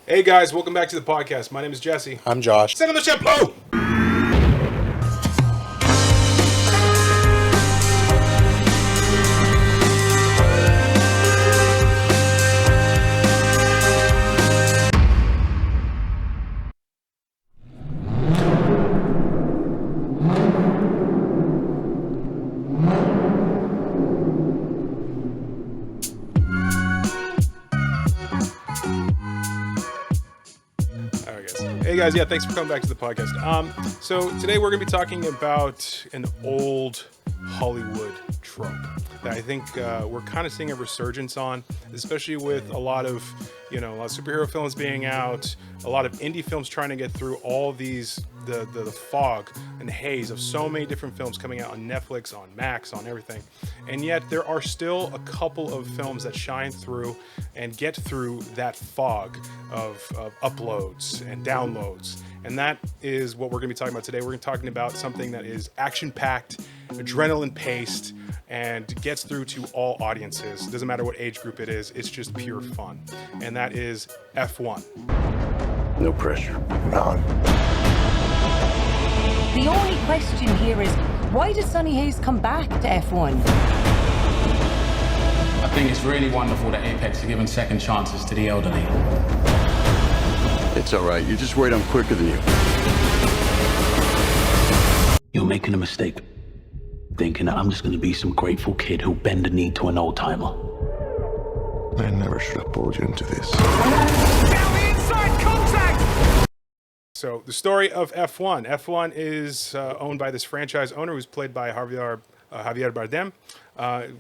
Hey guys, welcome back to the podcast. My name is Jesse. I'm Josh. Second the Champloo! Hey guys, yeah, thanks for coming back to the podcast. So today we're going to be talking about an old Hollywood trope that I think we're kind of seeing a resurgence on, especially with a lot of superhero films being out, a lot of indie films trying to get through all these, the fog and haze of so many different films coming out on Netflix, on Max, on everything. And yet there are still a couple of films that shine through and get through that fog of uploads and downloads. And that is what we're going to be talking about today. We're going to be talking about something that is action-packed, adrenaline-paced, and gets through to all audiences. Doesn't matter what age group it is, it's just pure fun. And that is F1. No pressure. None. The only question here is, why does Sonny Hayes come back to F1? I think it's really wonderful that Apex are giving second chances to the elderly. It's all right. You're just worried I'm quicker than you. You're making a mistake, thinking that I'm just going to be some grateful kid who'll bend the knee to an old-timer. I never should have pulled you into this. Down the inside, contact! So the story of F1. F1 is owned by this franchise owner who's played by Javier Bardem.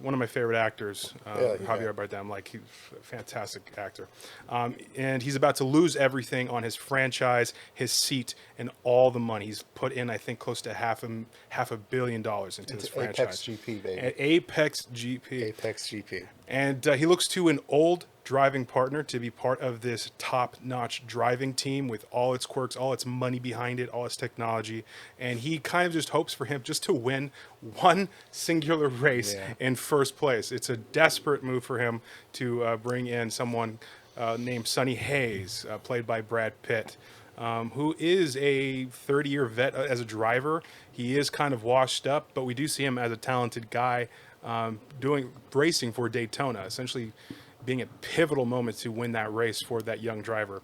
One of my favorite actors, Javier Bardem, he's a fantastic actor. And he's about to lose everything on his franchise, his seat, and all the money. He's put in, I think, close to half $1 billion into this franchise. Apex GP, baby. At Apex GP. Apex GP. And he looks to an old driving partner to be part of this top-notch driving team with all its quirks, all its money behind it, all its technology. And he kind of just hopes for him just to win one singular race in first place. It's a desperate move for him to bring in someone named Sonny Hayes, played by Brad Pitt, who is a 30-year vet as a driver. He is kind of washed up, but we do see him as a talented guy racing for Daytona, essentially being a pivotal moment to win that race for that young driver.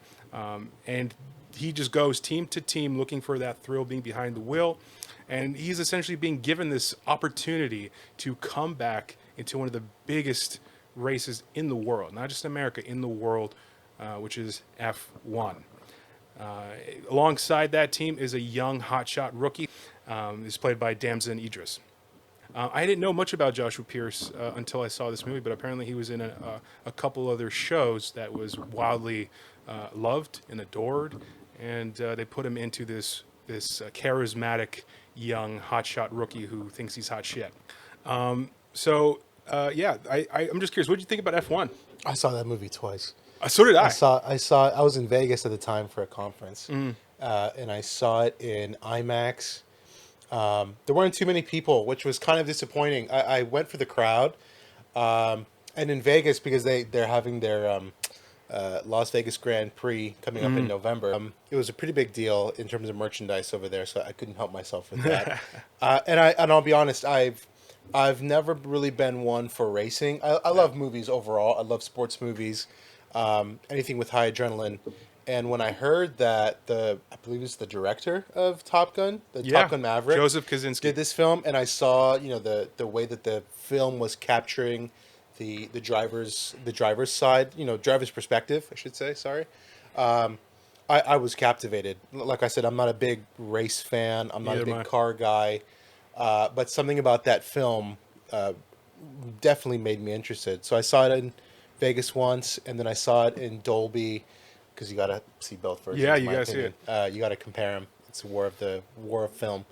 And he just goes team to team looking for that thrill, being behind the wheel. And he's essentially being given this opportunity to come back into one of the biggest races in the world, not just America, in the world, which is F1. Alongside that team is a young hotshot rookie. He's played by Damson Idris. I didn't know much about Joshua Pierce until I saw this movie, but apparently he was in a couple other shows that was wildly loved and adored, and they put him into this charismatic young hotshot rookie who thinks he's hot shit. I'm just curious, what did you think about F1? I saw that movie twice. So did I. I was in Vegas at the time for a conference, and I saw it in IMAX. There weren't too many people, which was kind of disappointing. I went for the crowd, and in Vegas, because they're having their Las Vegas Grand Prix coming up in November. It was a pretty big deal in terms of merchandise over there, so I couldn't help myself with that. And I'll be honest, I've never really been one for racing. I love movies overall. I love sports movies, anything with high adrenaline. And when I heard that I believe it's the director of Top Gun, Top Gun Maverick, Joseph Kosinski, did this film, and I saw the way that the film was capturing the driver's side, driver's perspective, I should say. Sorry, I was captivated. Like I said, I'm not a big race fan. I'm not a big car guy, but something about that film definitely made me interested. So I saw it in Vegas once, and then I saw it in Dolby. Because you got to see both versions. Yeah, you got to see it. You got to compare them. It's a war of film.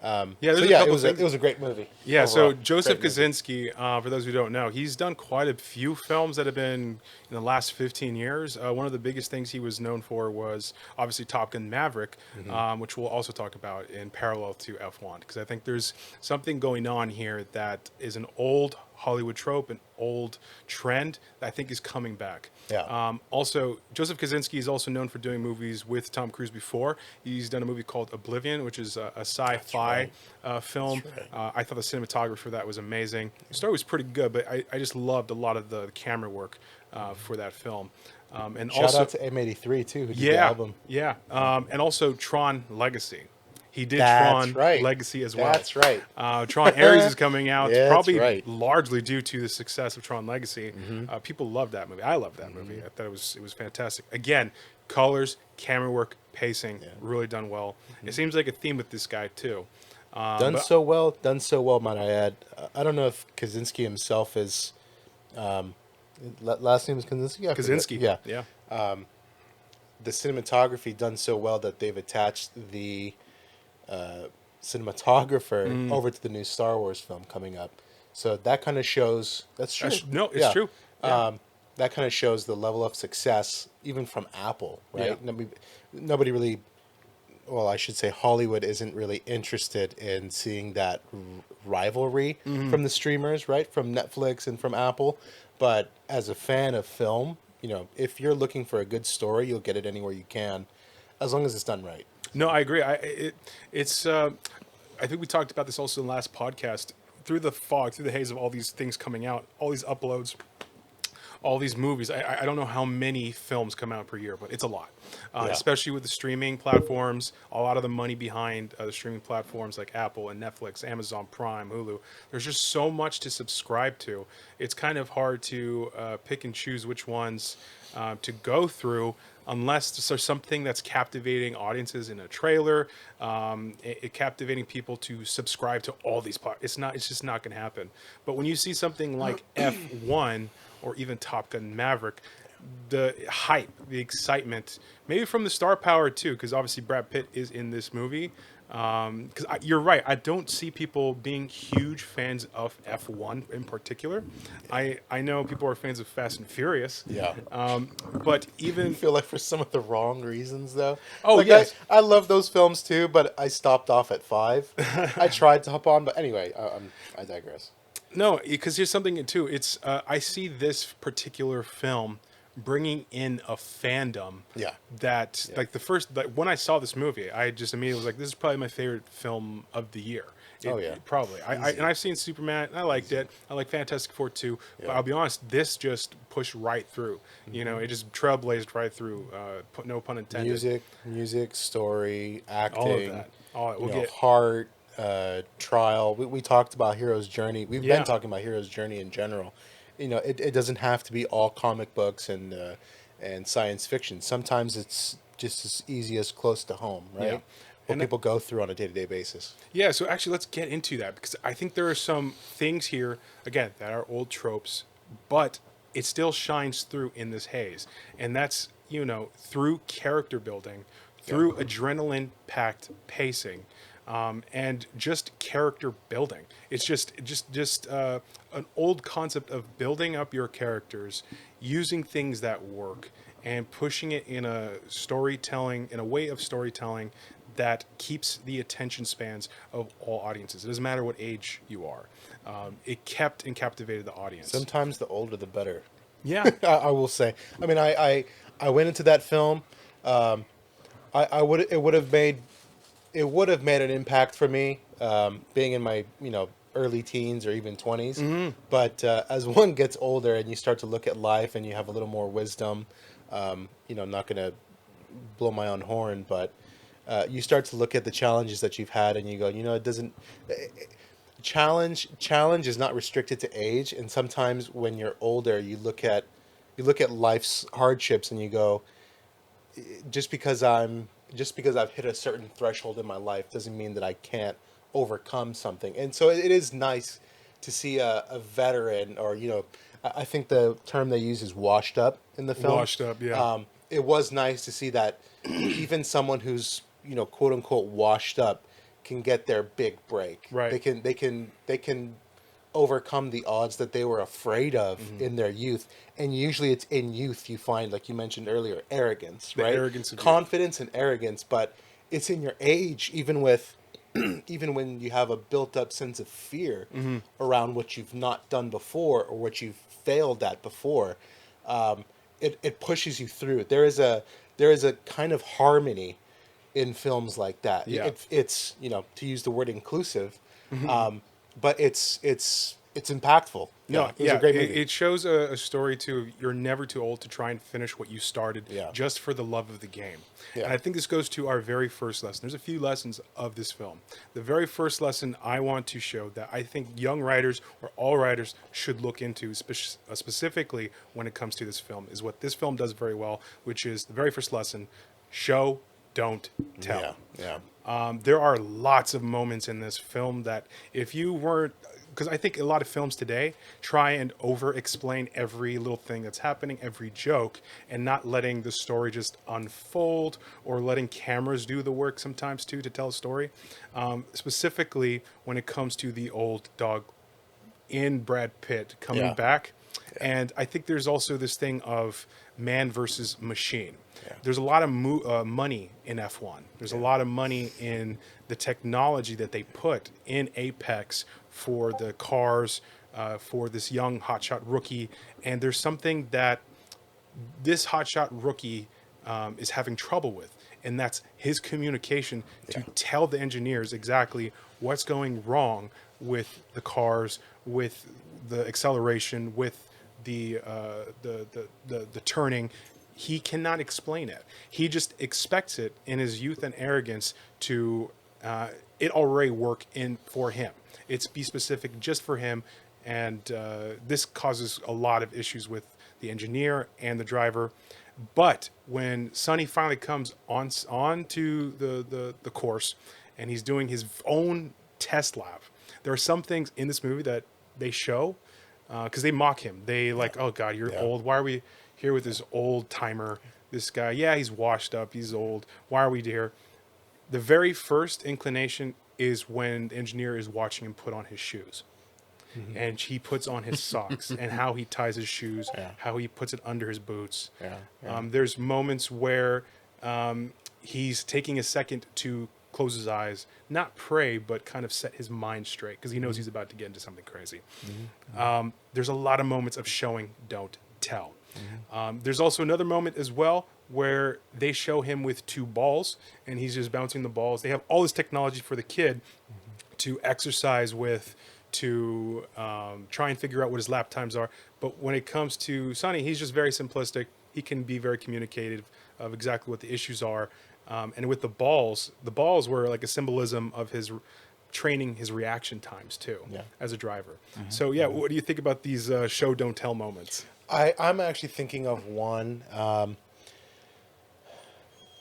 It was a great movie. Yeah, overall. so Joseph Kosinski, for those who don't know, he's done quite a few films that have been in the last 15 years. One of the biggest things he was known for was obviously Top Gun Maverick, which we'll also talk about in parallel to F1, because I think there's something going on here that is an old Hollywood trope, an old trend that I think is coming back. Yeah. Also, Joseph Kosinski is also known for doing movies with Tom Cruise before. He's done a movie called Oblivion, which is a sci-fi film. That's right. I thought the cinematography for that was amazing. The story was pretty good, but I just loved a lot of the camera work for that film. And Shout also, out to M83 too, who did the yeah, album. yeah, and also Tron Legacy. He did That's Tron right. Legacy as well. That's right. Tron Ares is coming out, Yeah, that's probably right. largely due to the success of Tron Legacy. People love that movie. I love that Mm-hmm. movie. I thought it was fantastic. Again, colors, camera work, pacing, really done well. It seems like a theme with this guy too. Done so well, might I add. I don't know if Kosinski himself is. Last name is Kosinski. I forget. Kosinski, Yeah. yeah. The cinematography done so well that they've attached the cinematographer over to the new Star Wars film coming up. So that kind of shows that's true. No, it's true. Yeah. That kind of shows the level of success, even from Apple, right? Yeah. Nobody really, well, I should say Hollywood isn't really interested in seeing that rivalry from the streamers, right? From Netflix and from Apple. But as a fan of film, you know, if you're looking for a good story, you'll get it anywhere you can, as long as it's done right. No, I agree. I think we talked about this also in the last podcast. Through the fog, through the haze of all these things coming out, all these uploads, all these movies. I don't know how many films come out per year, but it's a lot. Especially with the streaming platforms, a lot of the money behind the streaming platforms like Apple and Netflix, Amazon Prime, Hulu. There's just so much to subscribe to. It's kind of hard to pick and choose which ones to go through, unless there's something that's captivating audiences in a trailer, captivating people to subscribe to all these parts. It's just not going to happen. But when you see something like F1 or even Top Gun Maverick, the hype, the excitement, maybe from the star power too, because obviously Brad Pitt is in this movie. Because you're right, I don't see people being huge fans of F1 in particular. I know people are fans of Fast and Furious. Yeah. But even I feel like for some of the wrong reasons, though. Oh, like, yes. I love those films too, but I stopped off at 5. I tried to hop on, but anyway, I digress. No, because here's something too. It's I see this particular film bringing in a fandom. Yeah. That like the first when I saw this movie, I just immediately was like, this is probably my favorite film of the year. Probably. And I've seen Superman. And I liked it. I like Fantastic Four too. But I'll be honest, this just pushed right through. You know, it just trailblazed right through. No pun intended. Music, story, acting, All of that. We'll get heart, trial. We talked about Hero's Journey. We've been talking about Hero's Journey in general. You know, it doesn't have to be all comic books and science fiction. Sometimes it's just as easy as close to home, right? Yeah. What people go through on a day-to-day basis. Yeah, so actually let's get into that, because I think there are some things here, again, that are old tropes, but it still shines through in this haze. And that's, you know, through character building, through adrenaline-packed pacing, and just character building. It's just an old concept of building up your characters, using things that work, and pushing it in a way of storytelling that keeps the attention spans of all audiences. It doesn't matter what age you are. It kept and captivated the audience. Sometimes the older the better. Yeah. I will say. I mean, I went into that film. It would have made an impact for me, being in my early teens or even 20s. Mm-hmm. But as one gets older and you start to look at life and you have a little more wisdom, I'm not going to blow my own horn, but you start to look at the challenges that you've had and you go, it doesn't. Challenge is not restricted to age, and sometimes when you're older, you look at life's hardships and you go, just because I've hit a certain threshold in my life doesn't mean that I can't overcome something. And so it is nice to see a veteran, or I think the term they use is washed up in the film. Washed up, yeah. It was nice to see that even someone who's quote unquote washed up can get their big break. Right. They can overcome the odds that they were afraid of in their youth. And usually it's in youth you find, like you mentioned earlier, arrogance, right? Arrogance of confidence and arrogance, but it's in your age, even with even when you have a built-up sense of fear around what you've not done before or what you've failed at before, it pushes you through. There is a kind of harmony in films like that. Yeah. It's to use the word inclusive, but it's impactful. No, It was a great movie. It shows a story too. You're never too old to try and finish what you started, Yeah. just for the love of the game. Yeah. And I think this goes to our very first lesson. There's a few lessons of this film. The very first lesson I want to show that I think young writers or all writers should look into, specifically when it comes to this film, is what this film does very well, which is the very first lesson: show, don't tell. Yeah. There are lots of moments in this film that if you weren't, because I think a lot of films today try and over-explain every little thing that's happening, every joke, and not letting the story just unfold, or letting cameras do the work sometimes too to tell a story. Specifically when it comes to the old dog in Brad Pitt coming Yeah. back. And I think there's also this thing of man versus machine. Yeah. There's a lot of money in F1. There's a lot of money in the technology that they put in Apex for the cars, for this young hotshot rookie. And there's something that this hotshot rookie is having trouble with, and that's his communication to tell the engineers exactly what's going wrong with the cars, with the acceleration, with the turning. He cannot explain it. He just expects it in his youth and arrogance to it already work in for him. It's be specific just for him, and this causes a lot of issues with the engineer and the driver. But when Sonny finally comes on to the course, and he's doing his own test lap, there are some things in this movie that they show because they mock him. They like, oh God, you're old. Why are we here with this old timer? This guy, yeah, he's washed up. He's old. Why are we here? The very first inclination is when the engineer is watching him put on his shoes. And he puts on his socks and how he ties his shoes, how he puts it under his boots. There's moments where he's taking a second to close his eyes, not pray, but kind of set his mind straight because he knows he's about to get into something crazy. There's a lot of moments of showing, don't tell. There's also another moment as well where they show him with two balls and he's just bouncing the balls. They have all this technology for the kid to exercise with, to try and figure out what his lap times are. But when it comes to Sonny, he's just very simplistic. He can be very communicative of exactly what the issues are. And with the balls were like a symbolism of his training, his reaction times too, as a driver. So yeah, what do you think about these show, don't tell moments? I'm actually thinking of one.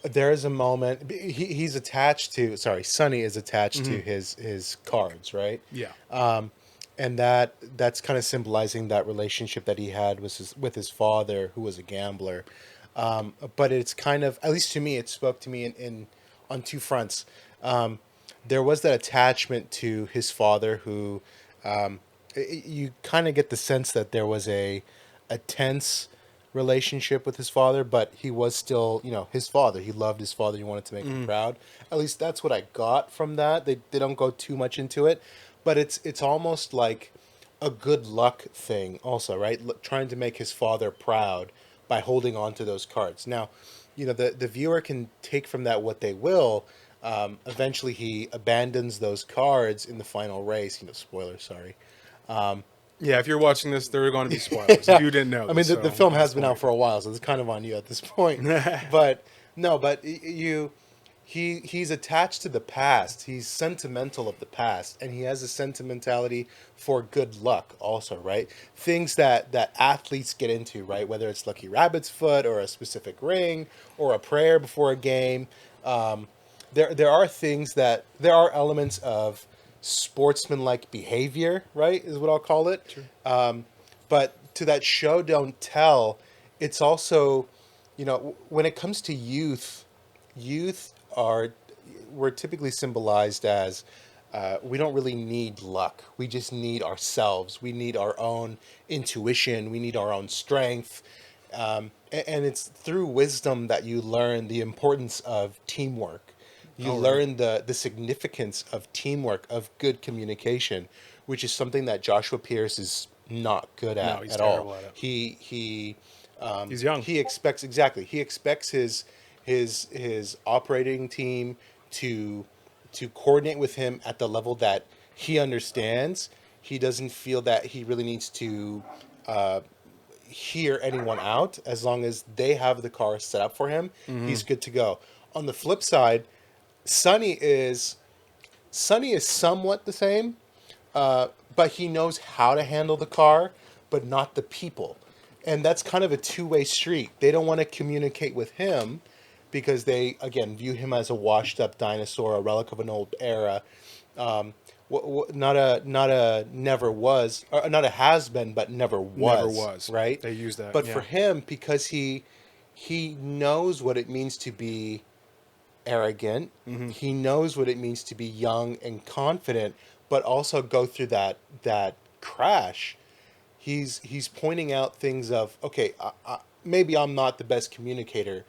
There is a moment he's attached to. Sorry, Sonny is attached to his cards, right? Yeah. And that's kind of symbolizing that relationship that he had with his father, who was a gambler. But it's kind of, at least to me, it spoke to me in on two fronts. There was that attachment to his father, who you kind of get the sense that there was a tense relationship with his father, but he was still, his father. He loved his father. He wanted to make him proud. At least that's what I got from that. They don't go too much into it, but it's almost like a good luck thing also, right? Trying to make his father proud by holding on to those cards. Now, the viewer can take from that what they will. Eventually he abandons those cards in the final race, spoiler, sorry. Yeah, if you're watching this, there are going to be spoilers. If you didn't know. I mean, the film has been out for a while, so it's kind of on you at this point. But he's attached to the past. He's sentimental of the past, and he has a sentimentality for good luck also, right? Things that athletes get into, right? Whether it's Lucky Rabbit's foot or a specific ring or a prayer before a game. There are things there are elements of sportsmanlike behavior, right, is what I'll call it. Sure. But to that show, don't tell, it's also, when it comes to youth we're typically symbolized as we don't really need luck. We just need ourselves. We need our own intuition. We need our own strength. And it's through wisdom that you learn the importance of teamwork You learn the significance of teamwork, of good communication, which is something that Joshua Pierce is not good at No, he's at terrible all. at it. He's young. He expects He expects his operating team to coordinate with him at the level that he understands. He doesn't feel that he really needs to hear anyone out. As long as they have the car set up for him, he's good to go. On the flip side, Sonny is somewhat the same, but he knows how to handle the car, but not the people. And that's kind of a two-way street. They don't want to communicate with him because they, again, view him as a washed-up dinosaur, a relic of an old era. Not a never was, or not a has been, but never was. Never was. Right? They use that. But yeah. for him, because he knows what it means to be arrogant. He knows what it means to be young and confident, but also go through that crash. He's pointing out things of, okay, maybe I'm not the best communicator,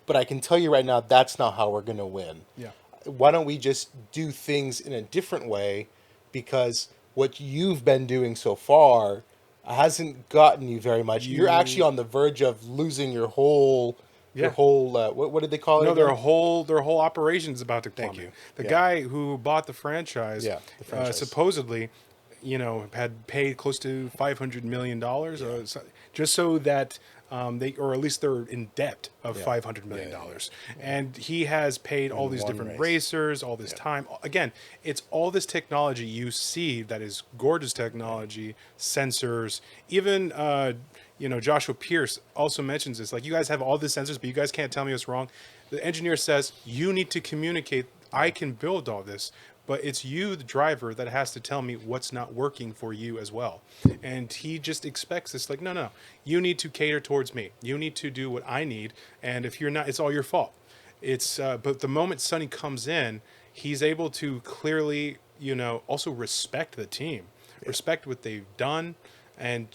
but I can tell you right now that's not how we're going to win. Yeah. Why don't we just do things in a different way? Because what you've been doing so far hasn't gotten you very much. You're actually on the verge of losing your whole what did they call it? No, again? their whole operation is about to plummet. Thank you. The Yeah. guy who bought the franchise, supposedly, had paid close to $500 million, just so that or at least they're in debt of $500 million. And he has paid all these different racers, all this time. Again, it's all this technology you see that is gorgeous technology, sensors, even, Joshua Pierce also mentions this. Like, you guys have all the sensors, but you guys can't tell me what's wrong. The engineer says, you need to communicate. I can build all this, but it's you, the driver, that has to tell me what's not working for you as well. And he just expects this, like, no, you need to cater towards me. You need to do what I need. And if you're not, it's all your fault. But the moment Sonny comes in, he's able to clearly, also respect the team, respect what they've done. And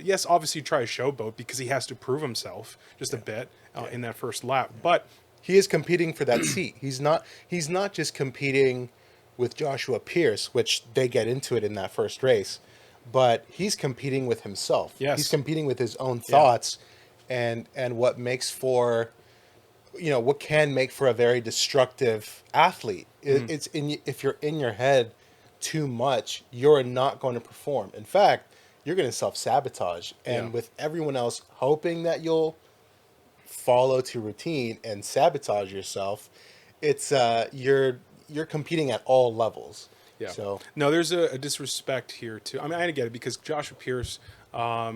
yes, obviously try to showboat because he has to prove himself just a bit in that first lap. But he is competing for that seat. He's not just competing with Joshua Pierce, which they get into it in that first race, but he's competing with himself. Yes. He's competing with his own thoughts and what makes for, what can make for a very destructive athlete. It's if you're in your head too much, you're not going to perform. In fact, you're going to self-sabotage. And with everyone else hoping that you'll follow to routine and sabotage yourself, it's you're competing at all levels. Yeah. So no, there's a disrespect here too. I mean, I get it because Joshua Pierce,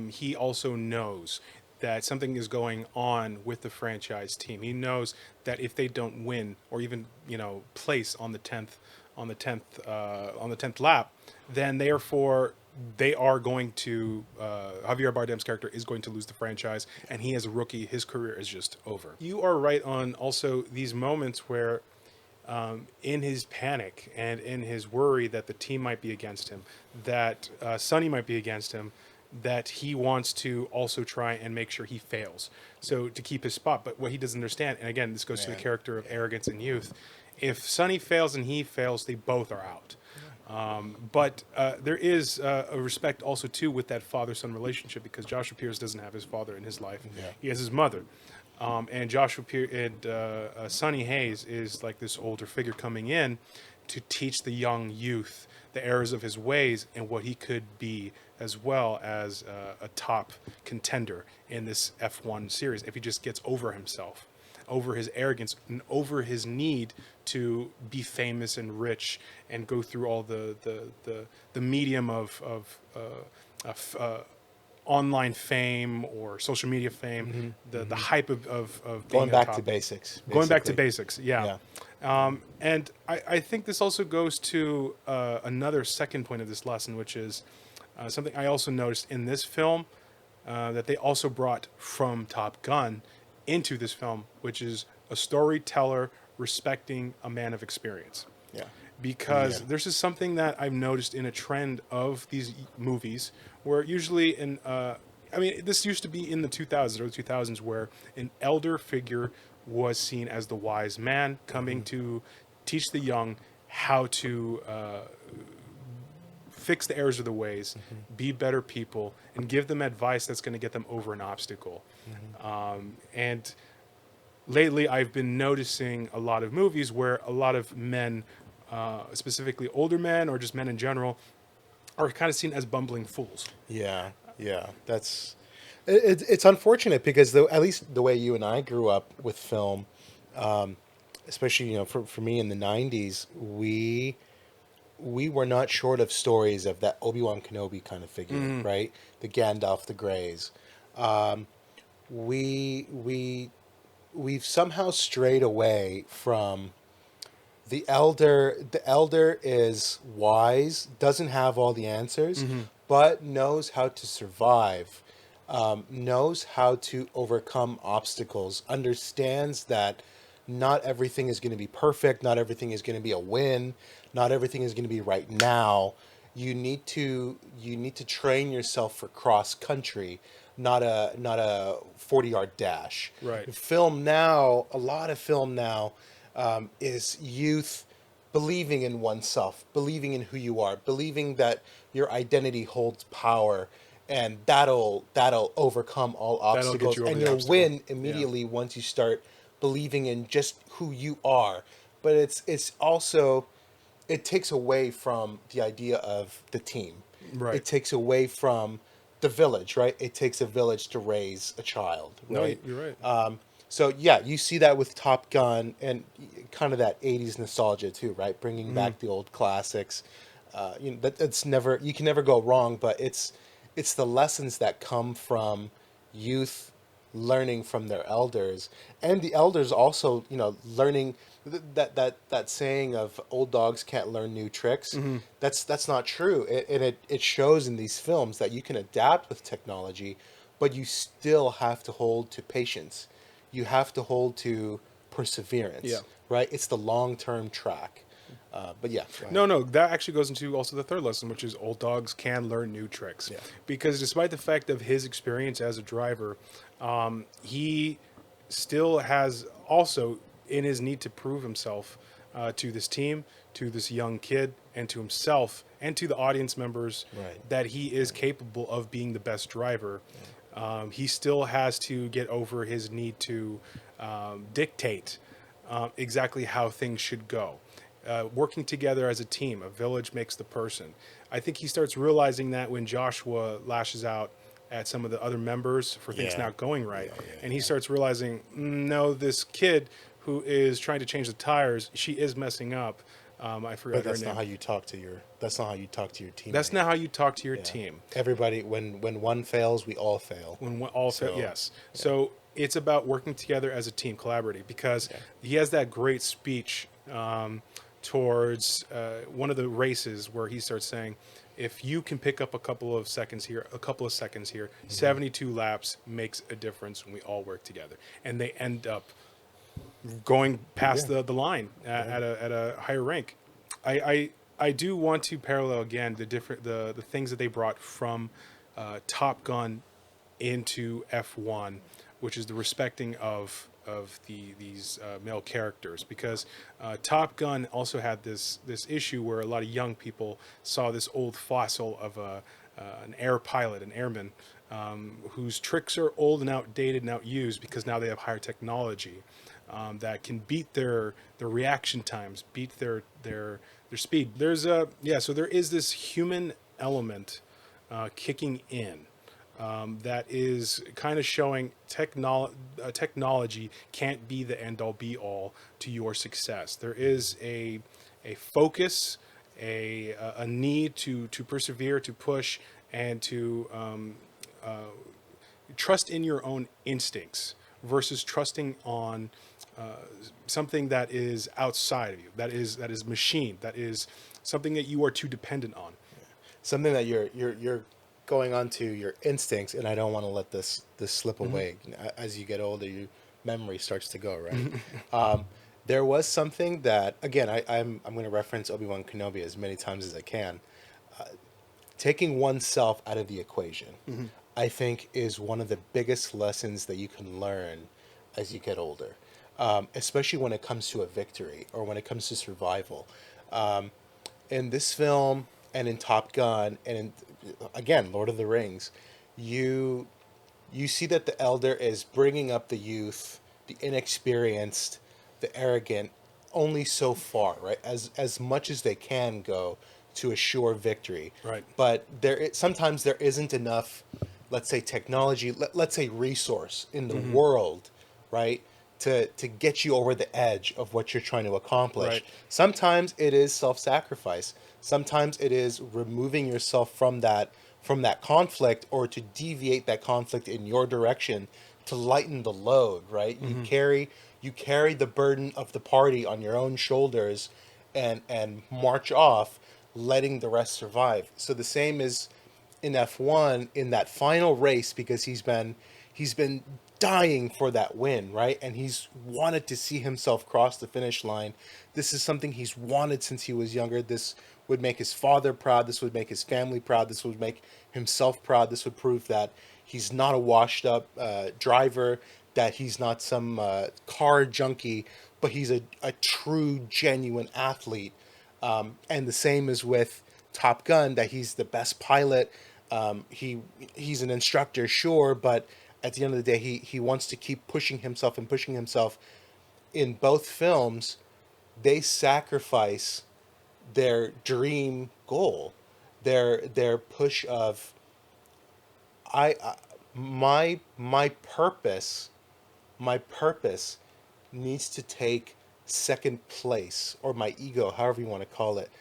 he also knows that something is going on with the franchise team. He knows that if they don't win or even place on the 10th lap, then therefore they are going to Javier Bardem's character is going to lose the franchise, and he as a rookie, his career is just over. You are right on also these moments where in his panic and in his worry that the team might be against him, that Sonny might be against him, that he wants to also try and make sure he fails, so to keep his spot. But what he doesn't understand, and again, this goes to the character of arrogance and youth, if Sonny fails and he fails, they both are out. But there is a respect also too with that father-son relationship, because Joshua Pierce doesn't have his father in his life. He has his mother. And Joshua Pierce and Sonny Hayes is like this older figure coming in to teach the young youth the errors of his ways and what he could be, as well as a top contender in this F1 series if he just gets over himself, over his arrogance, and over his need to be famous and rich and go through all the medium of online fame or social media fame, the hype of being going back top. to basics. Going back to basically. basics, yeah. And I think this also goes to another second point of this lesson, which is something I also noticed in this film that they also brought from Top Gun into this film, which is a storyteller respecting a man of experience. Yeah. Because this is something that I've noticed in a trend of these movies where usually this used to be in the 2000s, early 2000s, where an elder figure was seen as the wise man coming to teach the young how to fix the errors of the ways, be better people, and give them advice that's going to get them over an obstacle. And lately, I've been noticing a lot of movies where a lot of men, specifically older men or just men in general, are kind of seen as bumbling fools. Yeah, that's it's unfortunate because at least the way you and I grew up with film, especially for me in the '90s, we were not short of stories of that Obi-Wan Kenobi kind of figure, right? The Gandalf the Greys. We've somehow strayed away from the elder. The elder is wise, doesn't have all the answers, but knows how to survive, knows how to overcome obstacles, understands that not everything is going to be perfect, not everything is going to be a win, not everything is going to be right now. You need to train yourself for cross country, not a 40-yard dash. Right. Film now, a lot of film now, is youth believing in oneself, believing in who you are, believing that your identity holds power, and that'll overcome all That'll get obstacles, you over and the you'll obstacle. win immediately once you start believing in just who you are. But it's also, it takes away from the idea of the team. Right. It takes away from the village, right? It takes a village to raise a child, right? No, you're right. So yeah, you see that with Top Gun and kind of that '80s nostalgia too, right? Bringing back the old classics. That's never, you can never go wrong. But it's the lessons that come from youth learning from their elders, and the elders also, learning that saying of old dogs can't learn new tricks. That's not true. It shows in these films that you can adapt with technology, but you still have to hold to patience. You have to hold to perseverance. Yeah. Right. It's the long-term track. But yeah. No, that actually goes into also the third lesson, which is old dogs can learn new tricks. Yeah. Because despite the fact of his experience as a driver, he still has also in his need to prove himself to this team, to this young kid, and to himself, and to the audience members, Right. that he is capable of being the best driver. He still has to get over his need to dictate exactly how things should go. Working together as a team, a village makes the person. I think he starts realizing that when Joshua lashes out at some of the other members for things Yeah. not going right. And he starts realizing, no, this kid who is trying to change the tires, she is messing up. I forgot But her that's name. not how you talk to your. That's not how you talk to your team. That's not how you talk to your team. Everybody, when one fails, we all fail. When all So, yes. So it's about working together as a team, collaborating, because he has that great speech towards one of the races where he starts saying, if you can pick up a couple of seconds here, 72 laps makes a difference when we all work together. And they end up going past the line at a higher rank. I do want to parallel again the things that they brought from Top Gun into F1, which is the respecting of these male characters, because Top Gun also had this issue where a lot of young people saw this old fossil of an air pilot, an airman, whose tricks are old and outdated and outused because now they have higher technology that can beat their reaction times, beat their speed. So there is this human element kicking in. That is kind of showing technology can't be the end-all be-all to your success. There is a focus, a need to persevere, to push, and to trust in your own instincts versus trusting on something that is outside of you, that is machine, that is something that you are too dependent on. Something that you're going on to your instincts, and I don't want to let this slip away. As you get older, your memory starts to go, right? There was something that, again, I'm going to reference Obi-Wan Kenobi as many times as I can. Taking oneself out of the equation, I think, is one of the biggest lessons that you can learn as you get older. especially when it comes to a victory or when it comes to survival. In this film and in Top Gun and again, Lord of the Rings, you see that the elder is bringing up the youth, the inexperienced, the arrogant, only so far, right? As much as they can go to assure victory. Right. But sometimes there isn't enough, let's say, technology, let's say resource in the world, right? To get you over the edge of what you're trying to accomplish. Right. Sometimes it is self-sacrifice. Sometimes it is removing yourself from that conflict, or to deviate that conflict in your direction to lighten the load, right? You carry the burden of the party on your own shoulders and march off, letting the rest survive. So the same is in F1 in that final race, because he's been dying for that win, right? And he's wanted to see himself cross the finish line. This is something he's wanted since he was younger. This would make his father proud. This would make his family proud. This would make himself proud. This would prove that he's not a washed up driver, that he's not some car junkie, but he's a true, genuine athlete. And the same is with Top Gun, that he's the best pilot. He's an instructor, sure, but at the end of the day, he wants to keep pushing himself and pushing himself. In both films, they sacrifice their dream goal, their push of my purpose needs to take second place, or my ego, however you want to call it,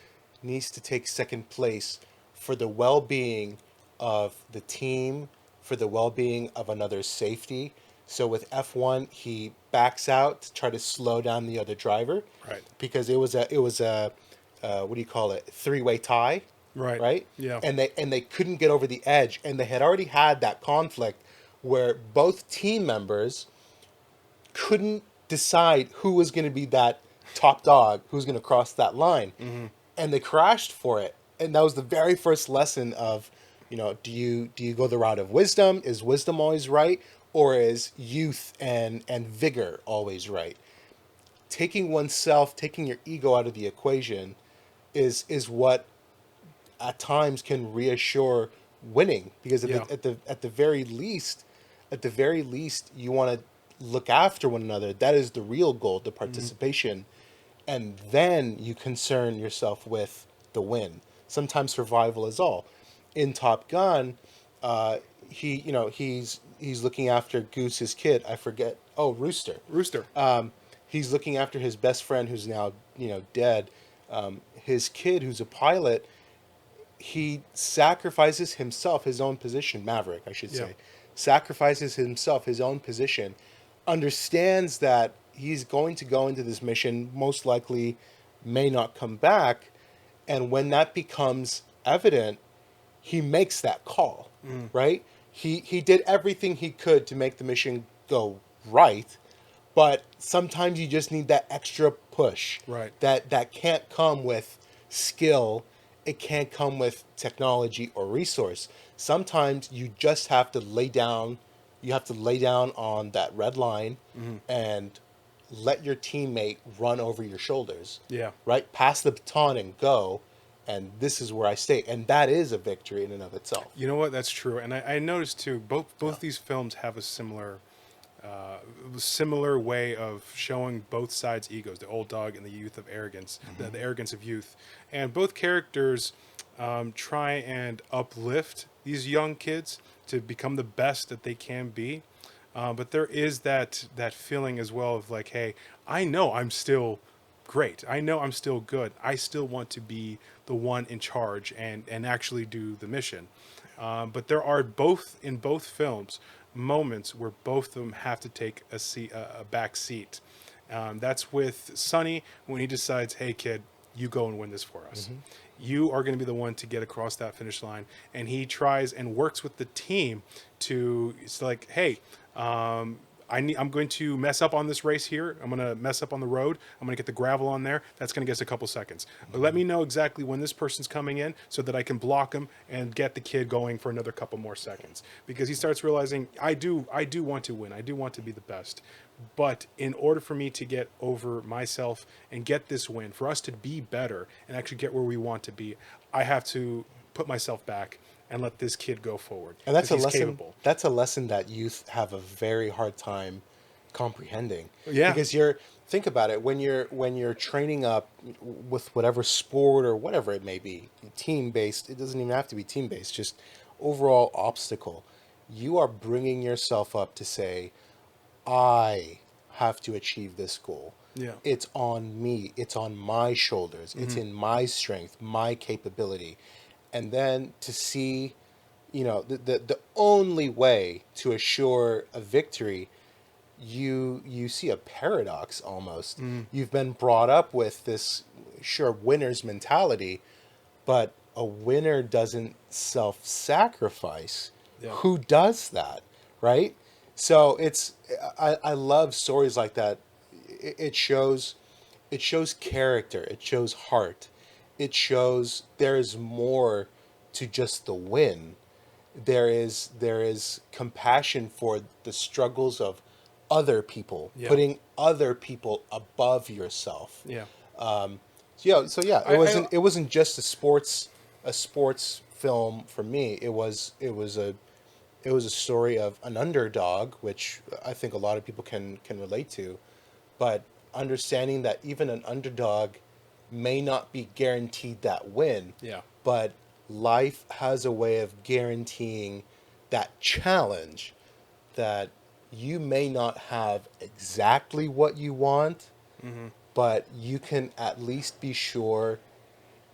needs to take second place for the well-being of the team, for the well-being of another's safety. So with F1, he backs out to try to slow down the other driver, Right. because it was a what do you call it, three-way tie, right? Yeah. And they couldn't get over the edge, and they had already had that conflict where both team members couldn't decide who was going to be that top dog, who's going to cross that line, and they crashed for it. And that was the very first lesson of, do you go the route of wisdom? Is wisdom always right, or is youth and vigor always right? Taking oneself, taking your ego out of the equation, is what at times can reassure winning, because at the very least, you want to look after one another. That is the real goal, the participation, and then you concern yourself with the win. Sometimes survival is all. In Top Gun, he's looking after Goose's kid. I forget. Oh, Rooster. He's looking after his best friend, who's now dead. His kid, who's a pilot, he sacrifices himself, his own position. Maverick, I should say, sacrifices himself, his own position. Understands that he's going to go into this mission, most likely may not come back, and when that becomes evident, he makes that call, right? He did everything he could to make the mission go right, but sometimes you just need that extra push. Right. That can't come with skill. It can't come with technology or resource. Sometimes you just have to lay down. You have to lay down on that red line and let your teammate run over your shoulders. Yeah. Right? Pass the baton and go. And this is where I stay. And that is a victory in and of itself. You know what? That's true. And I noticed too, both these films have a similar way of showing both sides' egos, the old dog and the youth of arrogance, the arrogance of youth. And both characters try and uplift these young kids to become the best that they can be. But there is that feeling as well of like, hey, I know I'm still great. I know I'm still good. I still want to be the one in charge and actually do the mission. But there are in both films moments where both of them have to take a back seat. That's with Sonny when he decides, hey kid, you go and win this for us. You are going to be the one to get across that finish line. And he tries and works with the team it's like, hey, I'm going to mess up on this race here. I'm going to mess up on the road. I'm going to get the gravel on there. That's going to get us a couple seconds. But let me know exactly when this person's coming in so that I can block him and get the kid going for another couple more seconds. Because he starts realizing, I do want to win. I do want to be the best. But in order for me to get over myself and get this win, for us to be better and actually get where we want to be, I have to put myself back and let this kid go forward. And that's a 'cause he's lesson. capable. That's a lesson that youth have a very hard time comprehending. Yeah. Because think about it, when you're training up with whatever sport or whatever it may be, team based. It doesn't even have to be team based. Just overall obstacle. You are bringing yourself up to say, I have to achieve this goal. Yeah. It's on me. It's on my shoulders. It's in my strength, my capability. And then to see, the only way to assure a victory, you see a paradox almost. You've been brought up with this, winner's mentality, but a winner doesn't self-sacrifice. Yeah. Who does that, right? So I love stories like that. It shows character. It shows heart. It shows there is more to just the win. There is compassion for the struggles of other people, putting other people above yourself. Yeah. It wasn't just a sports film for me. It was a story of an underdog, which I think a lot of people can relate to, but understanding that even an underdog may not be guaranteed that win. Yeah. But life has a way of guaranteeing that challenge, that you may not have exactly what you want, but you can at least be sure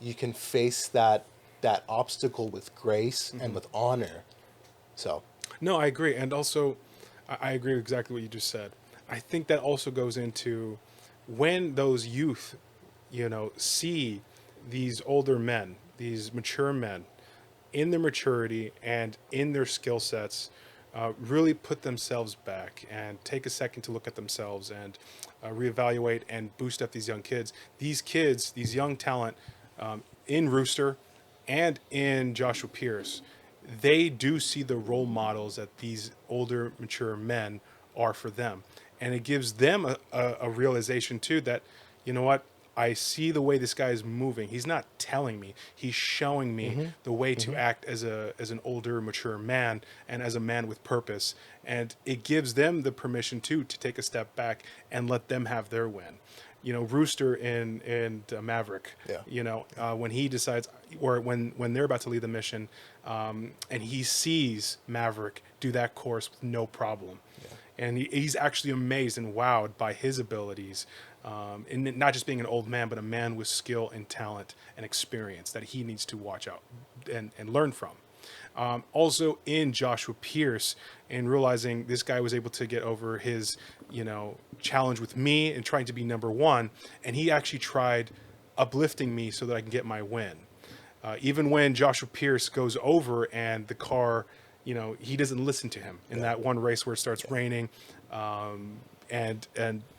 you can face that obstacle with grace and with honor. So. No, I agree. And also, I agree with exactly what you just said. I think that also goes into when those youth, see these older men, these mature men, in their maturity and in their skill sets, really put themselves back and take a second to look at themselves and reevaluate and boost up these young kids. These kids, these young talent, in Rooster and in Joshua Pierce, they do see the role models that these older, mature men are for them. And it gives them a realization, too, that, you know what, I see the way this guy is moving. He's not telling me. He's showing me the way to act as an older, mature man and as a man with purpose. And it gives them the permission, too, to take a step back and let them have their win. Rooster in Maverick, when he decides, or when they're about to lead the mission, and he sees Maverick do that course with no problem. Yeah. And he's actually amazed and wowed by his abilities, and not just being an old man, but a man with skill and talent and experience that he needs to watch out and learn from. Also in Joshua Pierce, and realizing this guy was able to get over his, challenge with me and trying to be number one. And he actually tried uplifting me so that I can get my win. Even when Joshua Pierce goes over and the car, he doesn't listen to him in that one race where it starts raining. And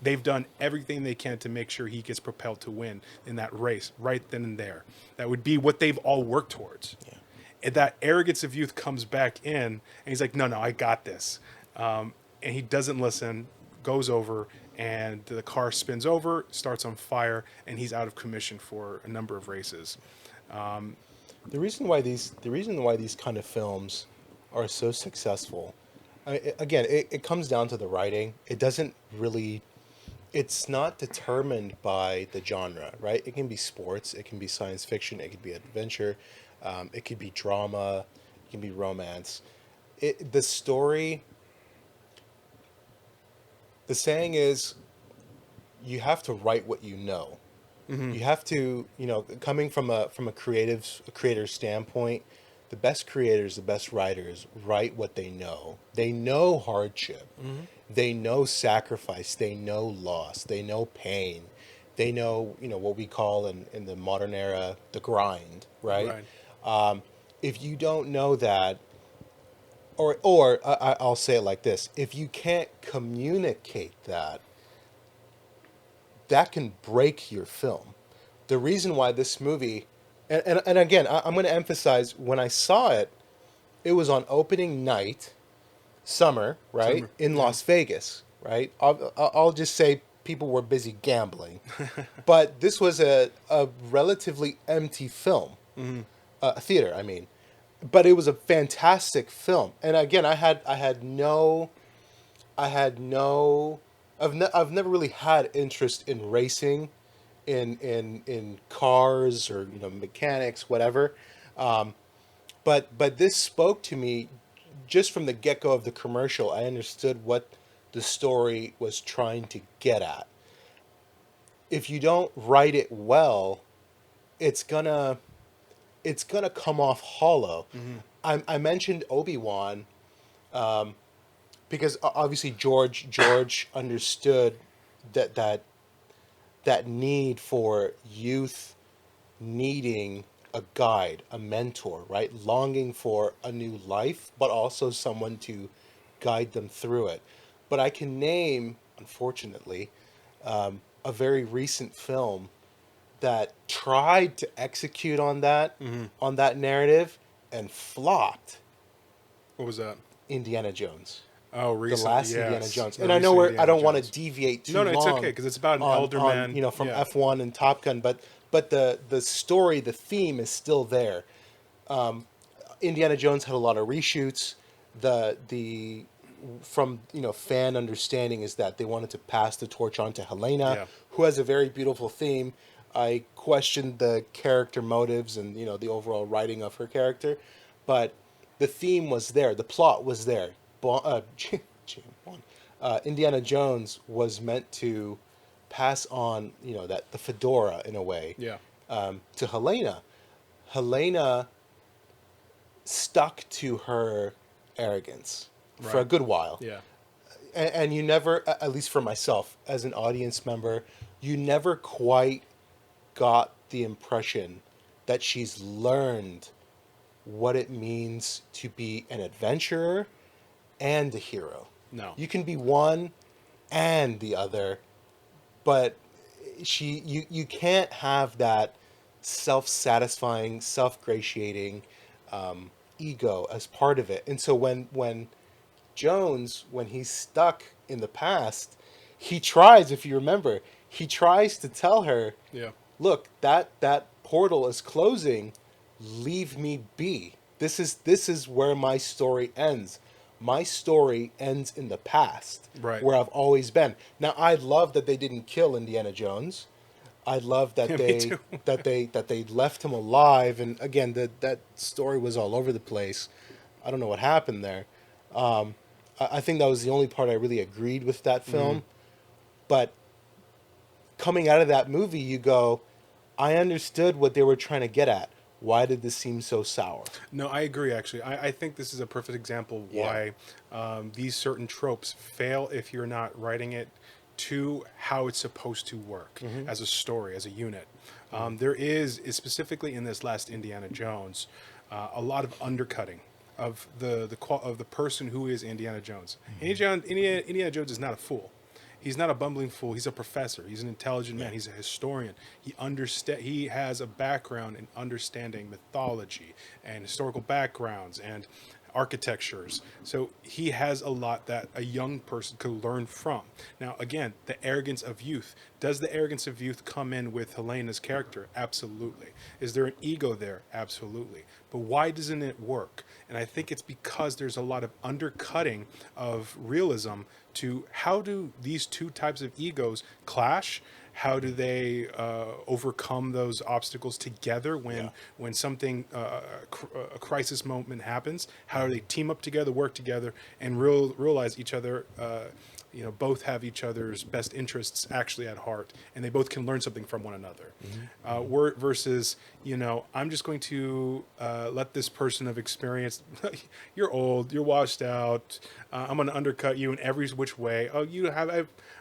they've done everything they can to make sure he gets propelled to win in that race right then and there. That would be what they've all worked towards. Yeah. And that arrogance of youth comes back in, and he's like, no, I got this. And he doesn't listen, goes over, and the car spins over, starts on fire, and he's out of commission for a number of races. The reason why these kind of films are so successful, it comes down to the writing. It doesn't really, it's not determined by the genre, right? It can be sports, it can be science fiction, it could be adventure, it could be drama, it can be romance. The story, the saying is, you have to write what you know. You have to, coming from a creator's standpoint, the best creators, the best writers write what they know. They know hardship. They know sacrifice. They know loss. They know pain. They know, what we call in the modern era, the grind, right? If you don't know that, I'll say it like this: if you can't communicate that, that can break your film. The reason why this movie, and again, I'm going to emphasize, when I saw it, it was on opening night, summer, right, Summer, in yeah. Las Vegas, right. I'll just say people were busy gambling, but this was a relatively empty film, theater. I mean, but it was a fantastic film. And again, I've never really had interest in racing, in cars, or mechanics, whatever. But this spoke to me just from the get go of the commercial. I understood what the story was trying to get at. If you don't write it well, it's gonna come off hollow. I mentioned Obi-Wan because obviously George understood that need for youth needing a guide, a mentor, right? Longing for a new life, but also someone to guide them through it. But I can name, unfortunately, a very recent film that tried to execute on that narrative and flopped. What was that? Indiana Jones. Oh, The last yes. Indiana Jones. The And I know recent I don't Indiana want to Jones. deviate too No, it's long. okay, 'cause it's about an elder man. From Yeah. F1 and Top Gun, but the story, the theme is still there. Indiana Jones had a lot of reshoots. The from fan understanding is that they wanted to pass the torch on to Helena, Yeah. who has a very beautiful theme. I questioned the character motives and the overall writing of her character, but the theme was there, the plot was there. Indiana Jones was meant to pass on that the fedora in a way, Yeah. to Helena. Helena stuck to her arrogance for a Right. good while. Yeah. And you never, at least for myself as an audience member, you never quite got the impression that she's learned what it means to be an adventurer and a hero. No. You can be one and the other, but you can't have that self-satisfying, self-gratiating ego as part of it. And so when Jones, when he's stuck in the past, he tries, if you remember, he tries to tell her, Yeah. look, that portal is closing, leave me be. This is where my story ends. My story ends in the past, Right. where I've always been. Now, I love that they didn't kill Indiana Jones. I love that Yeah, me too. that they left him alive. And again, that story was all over the place. I don't know what happened there. I think that was the only part I really agreed with that film. But coming out of that movie, you go, I understood what they were trying to get at. Why did this seem so sour? No, I agree, actually. I think this is a perfect example of why these certain tropes fail if you're not writing it to how it's supposed to work as a story, as a unit. There is specifically in this last Indiana Jones, a lot of undercutting of the person who is Indiana Jones. Indiana Jones is not a fool. He's not a bumbling fool. He's a professor. He's an intelligent man. He's a historian. He has a background in understanding mythology and historical backgrounds and architectures. So he has a lot that a young person could learn from. Now, again, the arrogance of youth. Does the arrogance of youth come in with Helena's character? Absolutely. Is there an ego there? Absolutely. But why doesn't it work? And I think it's because there's a lot of undercutting of realism to how do these two types of egos clash? How do they overcome those obstacles together when something, a crisis moment happens? How do they team up together, work together, and realize each other, both have each other's best interests actually at heart, and they both can learn something from one another. Versus, I'm just going to let this person of experience, you're old, you're washed out, I'm going to undercut you in every which way. Oh,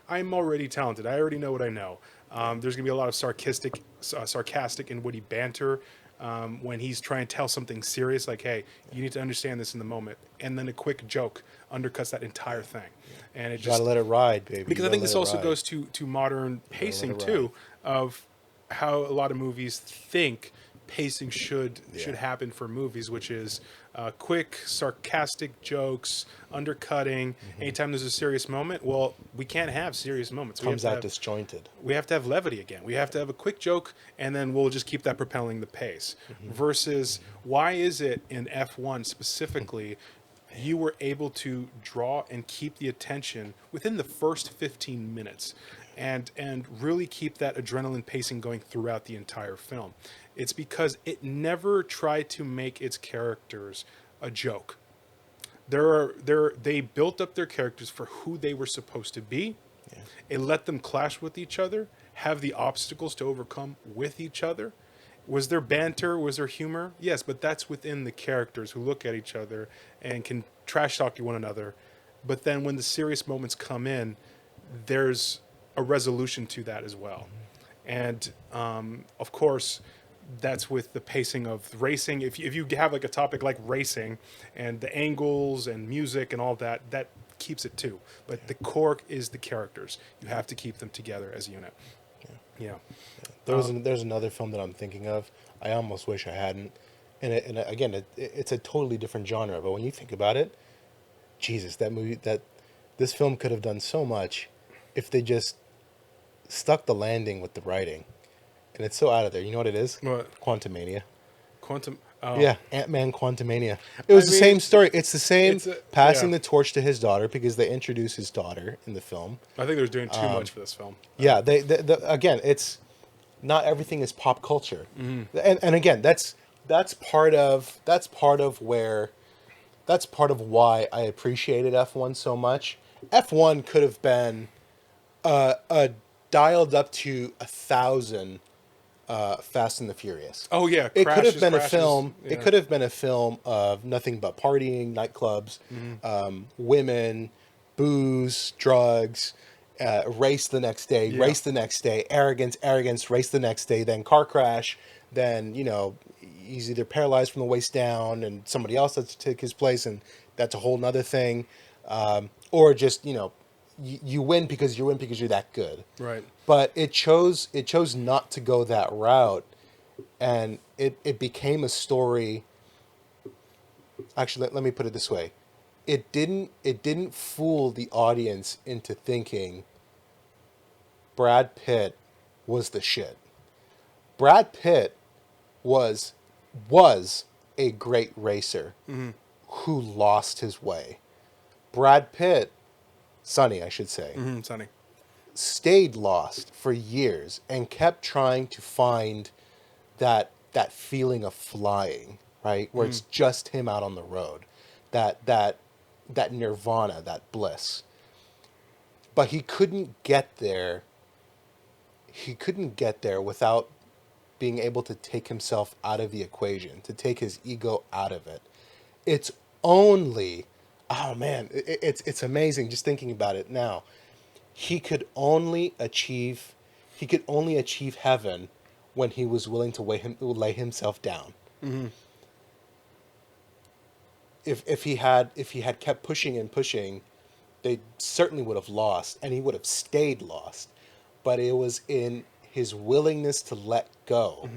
I'm already talented. I already know what I know. There's going to be a lot of sarcastic and witty banter. when he's trying to tell something serious, like, hey, you need to understand this in the moment. And then a quick joke undercuts that entire thing. And it You just gotta let it ride, baby. because You I think gotta this let it also ride. goes to modern pacing it too, of how a lot of movies think pacing should happen for movies, which is quick, sarcastic jokes, undercutting. Anytime there's a serious moment, well, we can't have serious moments. Comes out disjointed. We have to have levity again. We have to have a quick joke, and then we'll just keep that propelling the pace. Versus, why is it in F1 specifically, you were able to draw and keep the attention within the first 15 minutes and really keep that adrenaline pacing going throughout the entire film? It's because it never tried to make its characters a joke. They built up their characters for who they were supposed to be. It let them clash with each other, have the obstacles to overcome with each other. Was there banter? Was there humor? Yes, but that's within the characters who look at each other and can trash talk to one another. But then when the serious moments come in, there's a resolution to that as well. And of course, that's with the pacing of racing. If you have like a topic like racing and the angles and music and all that, that keeps it too. But the core is the characters. You have to keep them together as a unit. Yeah. There's another film that I'm thinking of. I almost wish I hadn't. And again, it's a totally different genre. But when you think about it, Jesus, this film could have done so much if they just stuck the landing with the writing. And it's so out of there. You know what it is? What? Quantumania. Quantum. Oh. Yeah, Ant-Man Quantumania. It was the same story. It's the same passing yeah. the torch to his daughter because they introduce his daughter in the film. I think they're doing too much for this film. Yeah, they again, it's not everything is pop culture, and again, that's part of why I appreciated F1 so much. F1 could have been dialed up to 1,000 Fast and the Furious. Oh yeah, It could have been a crashes, film. yeah. It could have been a film of nothing but partying, nightclubs, women, booze, drugs, race the next day, race the next day, arrogance, race the next day, then car crash, then he's either paralyzed from the waist down and somebody else has to take his place, and that's a whole nother thing, or just you win because you're that good. Right. But it chose not to go that route, and it became a story. Actually, let me put it this way. It didn't fool the audience into thinking Brad Pitt was the shit. Brad Pitt was a great racer who lost his way. Brad Pitt, Sonny, I should say, Sonny. stayed lost for years and kept trying to find that feeling of flying, right? Where it's just him out on the road. That nirvana, that bliss. But he couldn't get there. He couldn't get there without being able to take himself out of the equation, to take his ego out of it. It's only, oh man, it's amazing just thinking about it now. He could only achieve heaven when he was willing to lay himself down. If he had kept pushing and pushing, they certainly would have lost, and he would have stayed lost. But it was in his willingness to let go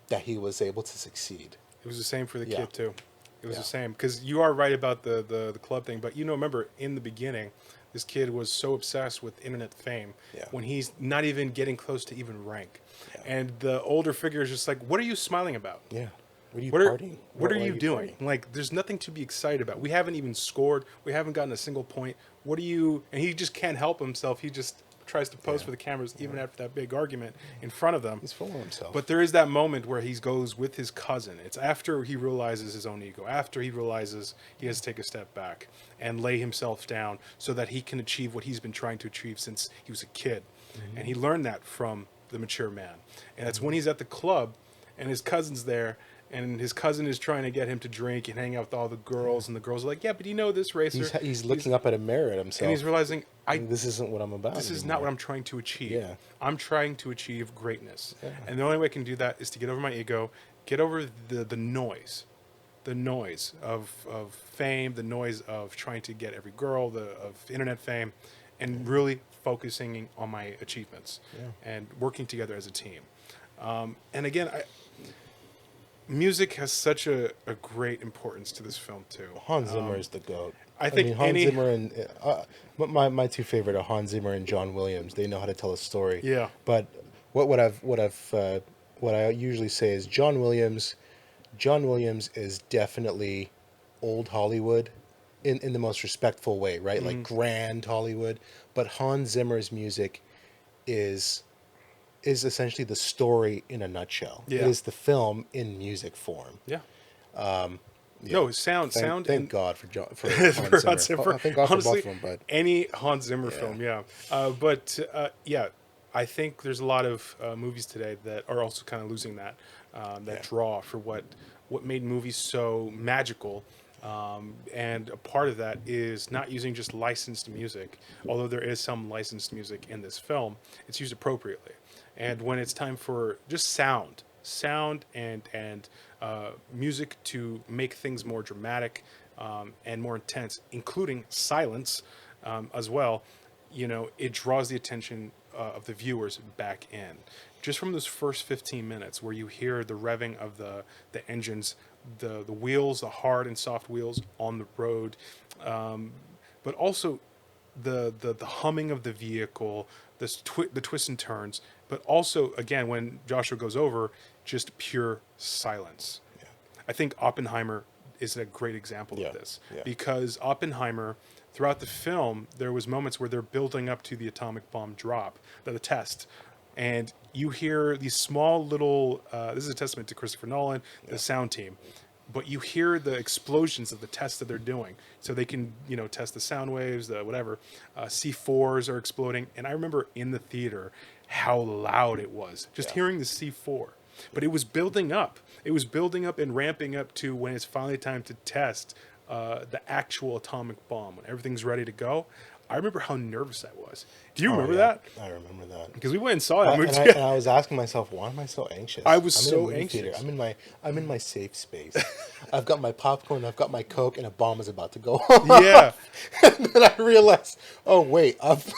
that he was able to succeed. It was the same for the Yeah. kid too. It was Yeah. the same, because you are right about the club thing. But remember in the beginning, this kid was so obsessed with internet fame when he's not even getting close to even rank. And the older figure is just like, "What are you smiling about? Yeah. What are you What partying? what are Why you doing? partying? Like, there's nothing to be excited about. We haven't even scored. We haven't gotten a single point. What are you?" And he just can't help himself. He just tries to pose for the cameras, even after that big argument in front of them. He's full of himself. But there is that moment where he goes with his cousin. It's after he realizes his own ego, after he realizes he has to take a step back and lay himself down so that he can achieve what he's been trying to achieve since he was a kid. And he learned that from the mature man. And that's when he's at the club and his cousin's there, and his cousin is trying to get him to drink and hang out with all the girls, and the girls are like, yeah, but you know this racer. He's looking up at a mirror at himself. And he's realizing, this isn't what I'm about. This is not what I'm trying to achieve. Yeah. I'm trying to achieve greatness. Yeah. And the only way I can do that is to get over my ego, get over the noise. The noise of fame, the noise of trying to get every girl, of internet fame, and really focusing on my achievements and working together as a team. And again, music has such a great importance to this film too. Hans Zimmer is the GOAT. I think Hans Zimmer and my two favorite are Hans Zimmer and John Williams. They know how to tell a story. Yeah. But what I usually say is John Williams is definitely old Hollywood in the most respectful way, right? Like grand Hollywood. But Hans Zimmer's music is essentially the story in a nutshell. Yeah. It is the film in music form. Yeah. Yeah. No, sound. Thank God for Hans Zimmer. Thank God Honestly, for both of them. But any Hans Zimmer film, yeah. I think there's a lot of movies today that are also kind of losing that draw for what made movies so magical. And a part of that is not using just licensed music, although there is some licensed music in this film. It's used appropriately, and when it's time for just sound and music to make things more dramatic and more intense, including silence as well, it draws the attention of the viewers back in. Just from those first 15 minutes where you hear the revving of the engines, the wheels, the hard and soft wheels on the road, but also the humming of the vehicle, the twists and turns, but also, again, when Joshua goes over, just pure silence. Yeah. I think Oppenheimer is a great example of this, because Oppenheimer, throughout the film, there was moments where they're building up to the atomic bomb drop, the test, and you hear these small little, this is a testament to Christopher Nolan, the sound team, but you hear the explosions of the tests that they're doing. So they can, test the sound waves, the whatever. C4s are exploding. And I remember in the theater how loud it was, just hearing the C4. But it was building up. It was building up and ramping up to when it's finally time to test the actual atomic bomb, when everything's ready to go. I remember how nervous I was. Do you remember that? I remember that. Because we went and saw that movie and I was asking myself, why am I so anxious? I was so anxious. Theater. I'm in my safe space. I've got my popcorn, I've got my Coke, and a bomb is about to go off. Yeah. And then I realized, oh wait, I've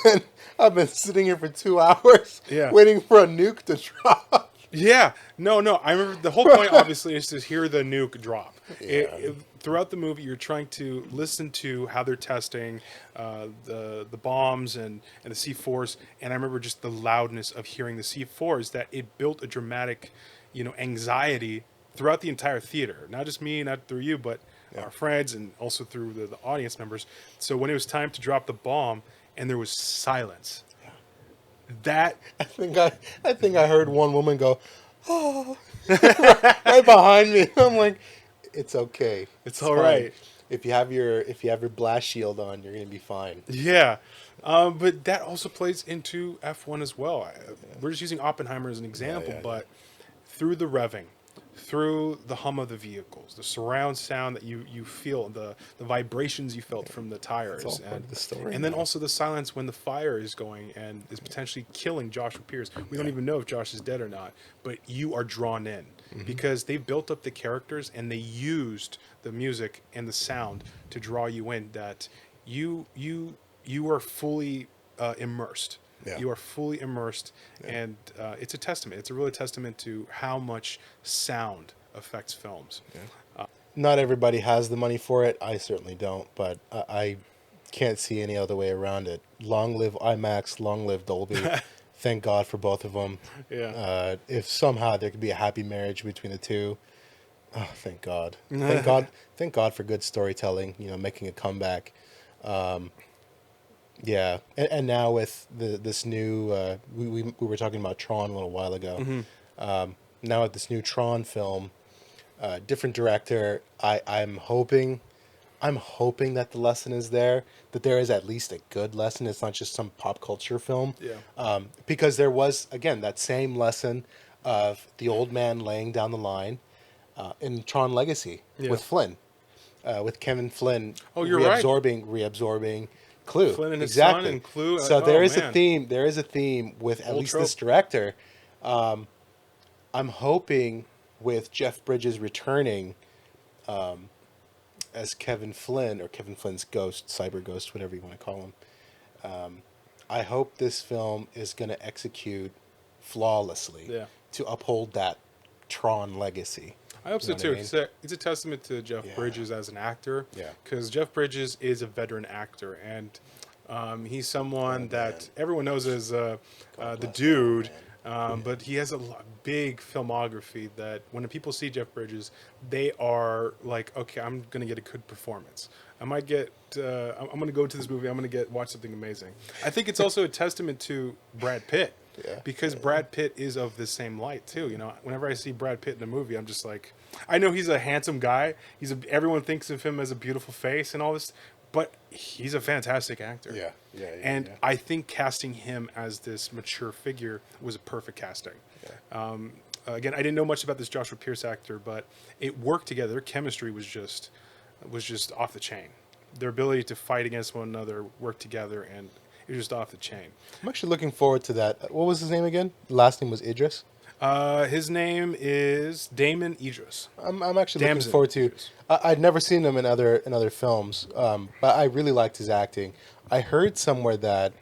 been sitting here for 2 hours waiting for a nuke to drop. Yeah. No. I remember the whole point, obviously, is to hear the nuke drop. Yeah. Throughout the movie, you're trying to listen to how they're testing the bombs and the C4s. And I remember just the loudness of hearing the C4s, that it built a dramatic, anxiety throughout the entire theater. Not just me, not through you, but our friends, and also through the audience members. So when it was time to drop the bomb and there was silence, that I think I heard one woman go, oh, right behind me. I'm like, it's okay. It's all right. If you have your blast shield on, you're gonna be fine. Yeah, but that also plays into F1 as well. We're just using Oppenheimer as an example, but through the revving, through the hum of the vehicles, the surround sound that you feel, the vibrations you felt from the tires, it's all part of the story, and then also the silence when the fire is going and is potentially killing Joshua Pierce. We don't even know if Josh is dead or not, but you are drawn in because they built up the characters and they used the music and the sound to draw you in. That you are fully immersed. Yeah. You are fully immersed, and it's a testament. It's a really testament to how much sound affects films. Yeah. Not everybody has the money for it. I certainly don't, but I can't see any other way around it. Long live IMAX, long live Dolby. Thank God for both of them. Yeah. If somehow there could be a happy marriage between the two, oh, thank God. Thank God. Thank God for good storytelling. Making a comeback. Yeah, and now with this new, we were talking about Tron a little while ago. Now with this new Tron film, different director. I'm hoping that the lesson is there. That there is at least a good lesson. It's not just some pop culture film. Yeah. Because there was, again, that same lesson of the old man laying down the line. in Tron Legacy Yeah. with Flynn, with Kevin Flynn. Oh, you're right. Reabsorbing Clue. Flynn and his exactly. son and Clue. So there is a man. theme. There is a theme with at Old least trope. this director. I'm hoping with Jeff Bridges returning as Kevin Flynn, or Kevin Flynn's ghost, cyber ghost, whatever you want to call him. I hope this film is going to execute flawlessly to uphold that Tron legacy. I hope so You know too. what I mean? It's a testament to Jeff Yeah. Bridges as an actor. Yeah. Because Jeff Bridges is a veteran actor, and he's someone that everyone knows as the dude. But he has a big filmography that when people see Jeff Bridges, they are like, okay, I'm going to get a good performance. I might get, I'm going to go to this movie, I'm going to watch something amazing. I think it's also a testament to Brad Pitt. Because Brad Pitt is of the same light too. You know, whenever I see Brad Pitt in a movie, I'm just like, I know he's a handsome guy. Everyone thinks of him as a beautiful face and all this, but he's a fantastic actor. And I think casting him as this mature figure was a perfect casting. Again, I didn't know much about this Joshua Pierce actor, but it worked together. Their chemistry was just off the chain. Their ability to fight against one another, work together, and it was just off the chain. I'm actually looking forward to that. What was his name again? The last name was Idris. His name is Damon Idris. I'm actually Damson looking forward to. Idris. I'd never seen him in other films, but I really liked his acting. I heard somewhere that,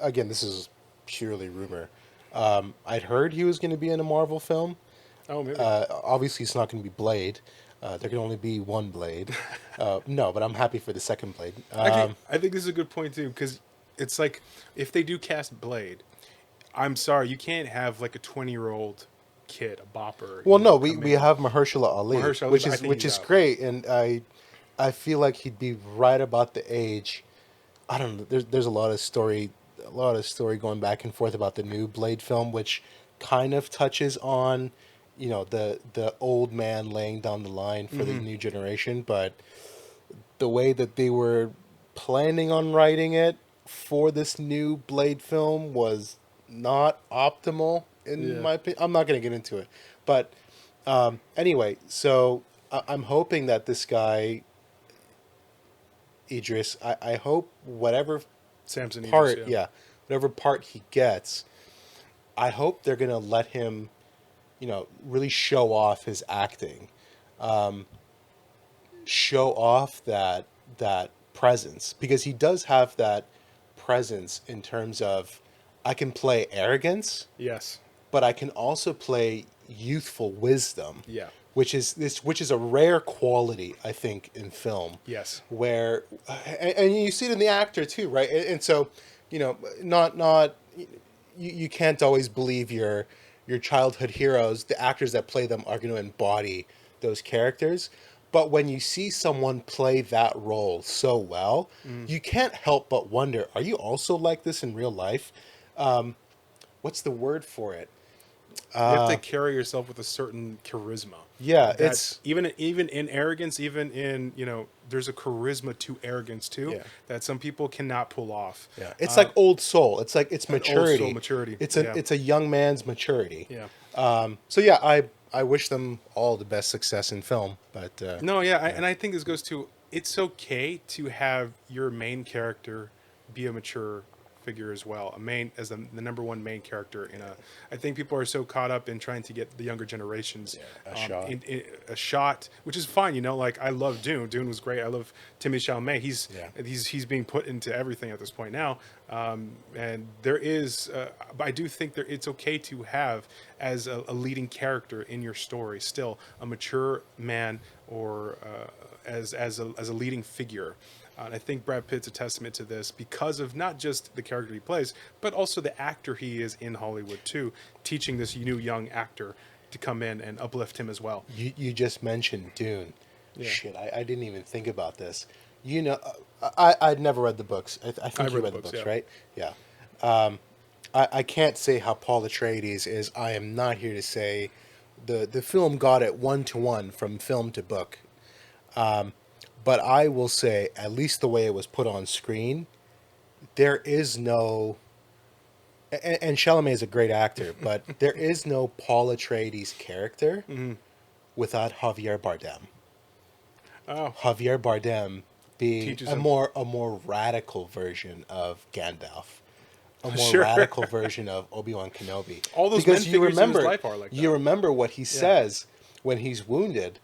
again, this is purely rumor. I'd heard he was going to be in a Marvel film. Oh, maybe. Obviously, it's not going to be Blade. There can only be one Blade. No, but I'm happy for the second Blade. Actually, I think this is a good point too, because it's like if they do cast Blade, I'm sorry, you can't have like a 20-year-old kid, a bopper. Well, no, we have Mahershala Ali, Mahershala Ali, which I is think which he's is out. great, and I feel like he'd be right about the age. I don't know. There's a lot of story going back and forth about the new Blade film, which kind of touches on, you know, the old man laying down the line for the new generation, but the way that they were planning on writing it for this new Blade film was not optimal in my opinion. I'm not going to get into it, but anyway, so I'm hoping that this guy Idris, I hope whatever Samson part, Idris, whatever part he gets, I hope they're going to let him, you know, really show off his acting, show off that presence, because he does have that presence in terms of, I can play arrogance, Yes. but I can also play youthful wisdom. Yeah. Which is a rare quality, I think, in film. Yes. Where, and you see it in the actor too, right? And so, you know, you can't always believe your childhood heroes, the actors that play them, are going to embody those characters. But when you see someone play that role so well, you can't help but wonder, are you also like this in real life? What's the word for it? You have to carry yourself with a certain charisma. Yeah, That it's even in arrogance, even in, you know, there's a charisma to arrogance too, Yeah. that some people cannot pull off. yeah, it's like old soul. It's like it's old maturity. soul maturity, It's yeah. it's a young man's maturity. Yeah. So yeah, I wish them all the best success in film. But No, yeah, and I think this goes to, it's okay to have your main character be a mature figure as well, the number one main character in a. I think people are so caught up in trying to get the younger generations shot. in a shot, which is fine. You know, like I love Dune. Dune was great. I love Timothée Chalamet. He's being put into everything at this point now, and there is. But I do think it's okay to have as a leading character in your story still a mature man, or as a leading figure. And I think Brad Pitt's a testament to this because of not just the character he plays, but also the actor he is in Hollywood too, teaching this new young actor to come in and uplift him as well. you just mentioned Dune. Shit, I didn't even think about this. You know, I'd never read the books. I think you read the books, yeah. right? Yeah. I can't say how Paul Atreides is. I am not here to say the film got it 1-to-1 from film to book. But I will say, at least the way it was put on screen, there is no... And Chalamet is a great actor, but there is no Paul Atreides character without Javier Bardem. Oh, Javier Bardem being Teaches a him. more radical version of Gandalf, a more Sure. radical version of Obi-Wan Kenobi. All those because men you figures in his remember, life are like you that. remember what he says when he's wounded.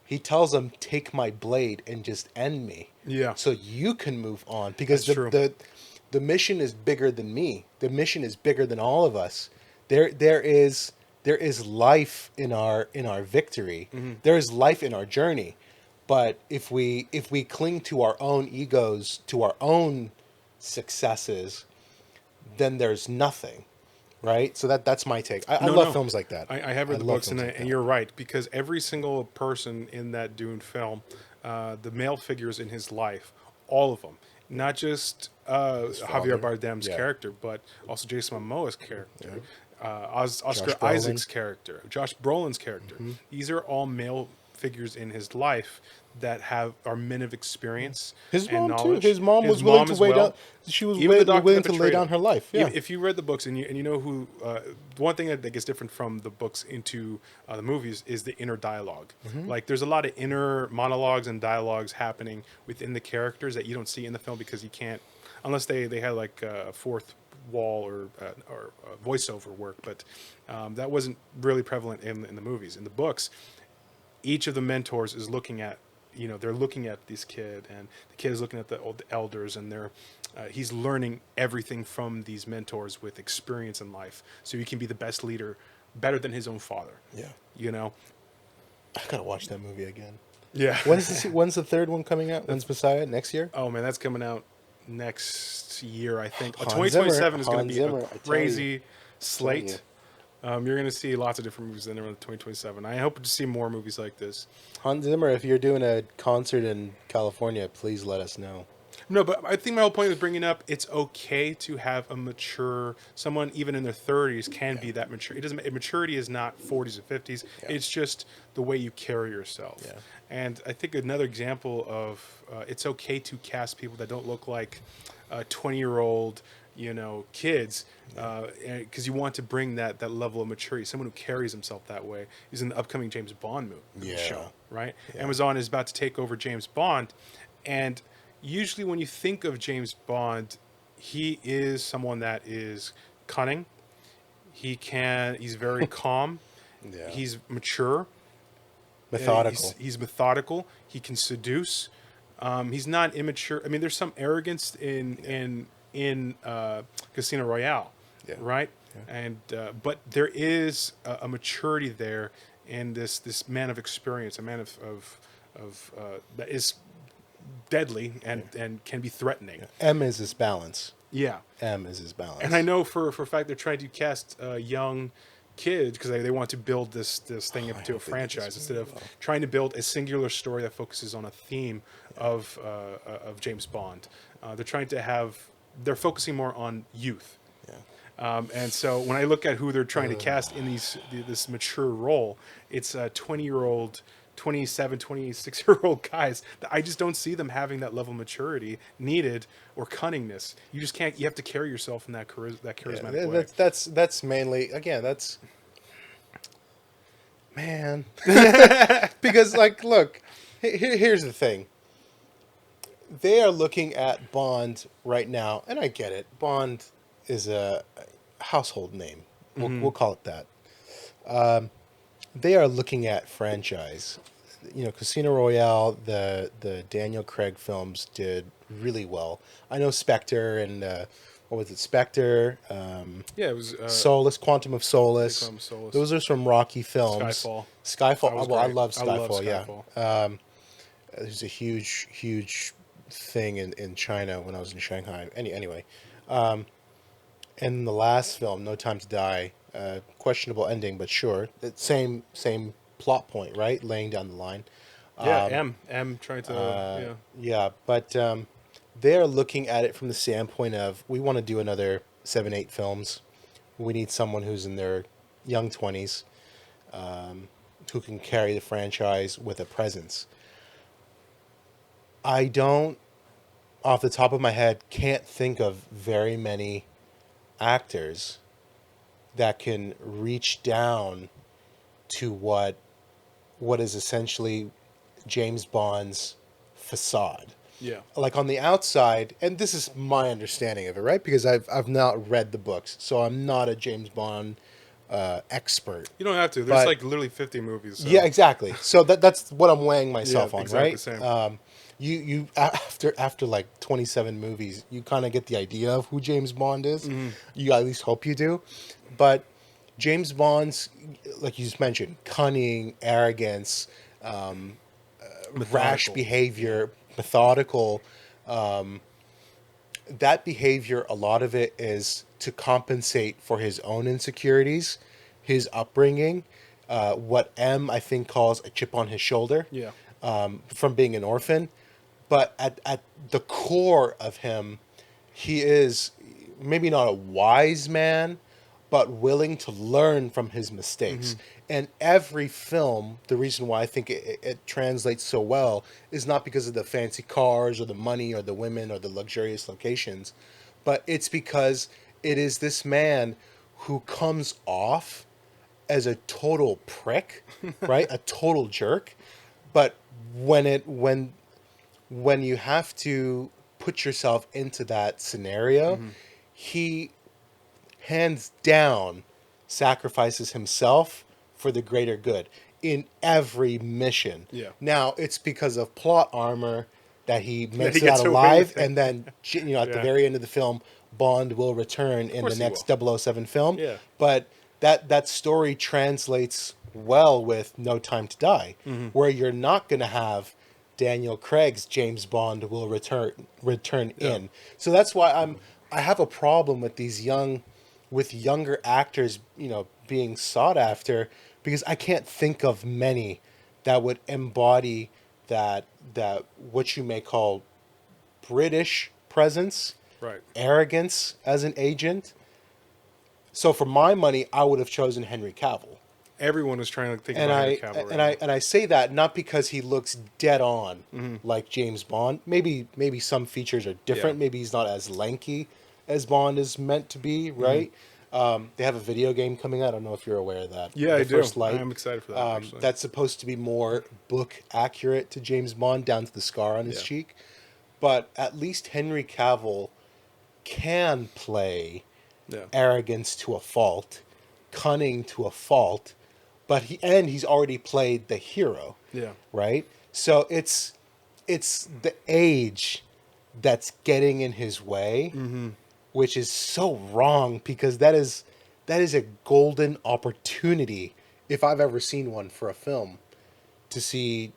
He tells him, "Take my blade and just end me." Yeah. So you can move on because That's true. the mission is bigger than me. The mission is bigger than all of us. There is life in our victory. Mm-hmm. There is life in our journey. But if we cling to our own egos, to our own successes, then there's nothing, right? So that's my take. I No, love no. films like that. I have read the love books, films and like and that. you're right, because every single person in that Dune film, the male figures in his life, all of them, not just Javier Bardem's Yeah. character, but also Jason Momoa's character, Oscar Josh Brolin. Isaac's character, Josh Brolin's character. Mm-hmm. These are all male figures in his life that are men of experience. His and mom too. knowledge. His mom was willing to as lay well. down. She was Even the doctor willing that to lay betrayed down him. her life. Yeah. If you read the books and you know who, one thing that gets different from the books into the movies is the inner dialogue. Mm-hmm. Like there's a lot of inner monologues and dialogues happening within the characters that you don't see in the film because you can't, unless they had like a fourth wall or voiceover work. But that wasn't really prevalent in the movies. In the books, each of the mentors is looking at, they're looking at this kid, and the kid is looking at the elders, and he's learning everything from these mentors with experience in life, so he can be the best leader, better than his own father. Yeah. I gotta watch that movie again. Yeah. When's the third one coming out? When's Messiah? Next year? Oh man, that's coming out next year, I think. Hans 2027 is going Hans to be Zimmer, I a tell you. crazy slate. You're going to see lots of different movies in there in 2027. I hope to see more movies like this. Hans Zimmer, if you're doing a concert in California, please let us know. No, but I think my whole point is bringing up it's okay to have a mature someone, even in their 30s, can be that mature. It doesn't. Maturity is not 40s or 50s. It's just the way you carry yourself. Yeah. And I think another example of it's okay to cast people that don't look like 20-year-old, kids, because you want to bring that level of maturity. Someone who carries himself that way is in the upcoming James Bond movie show, right? Yeah. Amazon is about to take over James Bond, and usually when you think of James Bond, he is someone that is cunning. He's very calm. Yeah. He's mature. Methodical. He's methodical. He can seduce. He's not immature. I mean, there's some arrogance in Casino Royale, right? Yeah. And but there is a maturity there, and this man of experience, a man of that is deadly and can be threatening. M is his balance. Yeah. M is his balance. And I know for a fact they're trying to cast young kids because they want to build this thing into a franchise instead of trying to build a singular story that focuses on a theme of James Bond. They're focusing more on youth. Yeah. And so when I look at who they're trying to cast in this mature role, it's 20-year-old, 27, 26-year-old guys. I just don't see them having that level of maturity needed or cunningness. You just can't. You have to carry yourself in that charismatic way. That's mainly, again, that's, man. Because, like, look, here's the thing. They are looking at Bond right now, and I get it. Bond is a household name. We'll call it that. They are looking at franchise. Casino Royale, the Daniel Craig films did really well. I know Spectre and what was it? Spectre. It was Solace, Quantum of Solace. Quantum of Solace. Those are some Rocky films. Skyfall. I Great. love Skyfall. I love Skyfall. Yeah. There's a huge thing in China when I was in Shanghai. Anyway, and the last film, No Time to Die. Questionable ending, but sure. Same plot point, right? Laying down the line. M trying to But they're looking at it from the standpoint of, we want to do another 7-8 films. We need someone who's in their young 20s, who can carry the franchise with a presence. I don't, off the top of my head, can't think of very many actors that can reach down to what what is essentially James Bond's facade. Yeah. Like on the outside, and this is my understanding of it, right? Because I've not read the books, so I'm not a James Bond expert. You don't have to. There's But- like literally 50 movies. So. Yeah, exactly. So that's what I'm weighing myself Yeah, on, exactly right? same. You after like 27 movies, you kind of get the idea of who James Bond is. Mm-hmm. You at least hope you do. But James Bond's, like you just mentioned, cunning, arrogance, rash behavior, methodical. That behavior, a lot of it is to compensate for his own insecurities, his upbringing, what M, I think, calls a chip on his shoulder, Yeah. from being an orphan. But at the core of him, he is maybe not a wise man, but willing to learn from his mistakes. And every film, the reason why I think it translates so well is not because of the fancy cars or the money or the women or the luxurious locations, but it's because it is this man who comes off as a total prick, right? A total jerk. But when you have to put yourself into that scenario, he hands down sacrifices himself for the greater good in every mission. Yeah. Now, it's because of plot armor that he makes it gets out away alive, with it. and then at the Yeah. very end of the film, Bond will return in the course he next will. 007 film. Yeah. But that story translates well with No Time to Die, where you're not going to have Daniel Craig's James Bond will return in. So that's why I have a problem with these younger actors, being sought after, because I can't think of many that would embody that what you may call British presence, Right. arrogance as an agent. So for my money, I would have chosen Henry Cavill. Everyone was trying to think And about I Henry Cavill. Right and I say that not because he looks dead on Mm-hmm. like James Bond. Maybe some features are different. Yeah. Maybe he's not as lanky as Bond is meant to be, Mm-hmm. right? They have a video game coming out. I don't know if you're aware of that. Yeah, The I do. First Light. I'm excited for that, actually. That's supposed to be more book accurate to James Bond, down to the scar on his Yeah. cheek. But at least Henry Cavill can play Yeah. arrogance to a fault, cunning to a fault, but he's already played the hero. Yeah. Right? So it's the age that's getting in his way, which is so wrong, because that is a golden opportunity, if I've ever seen one for a film, to see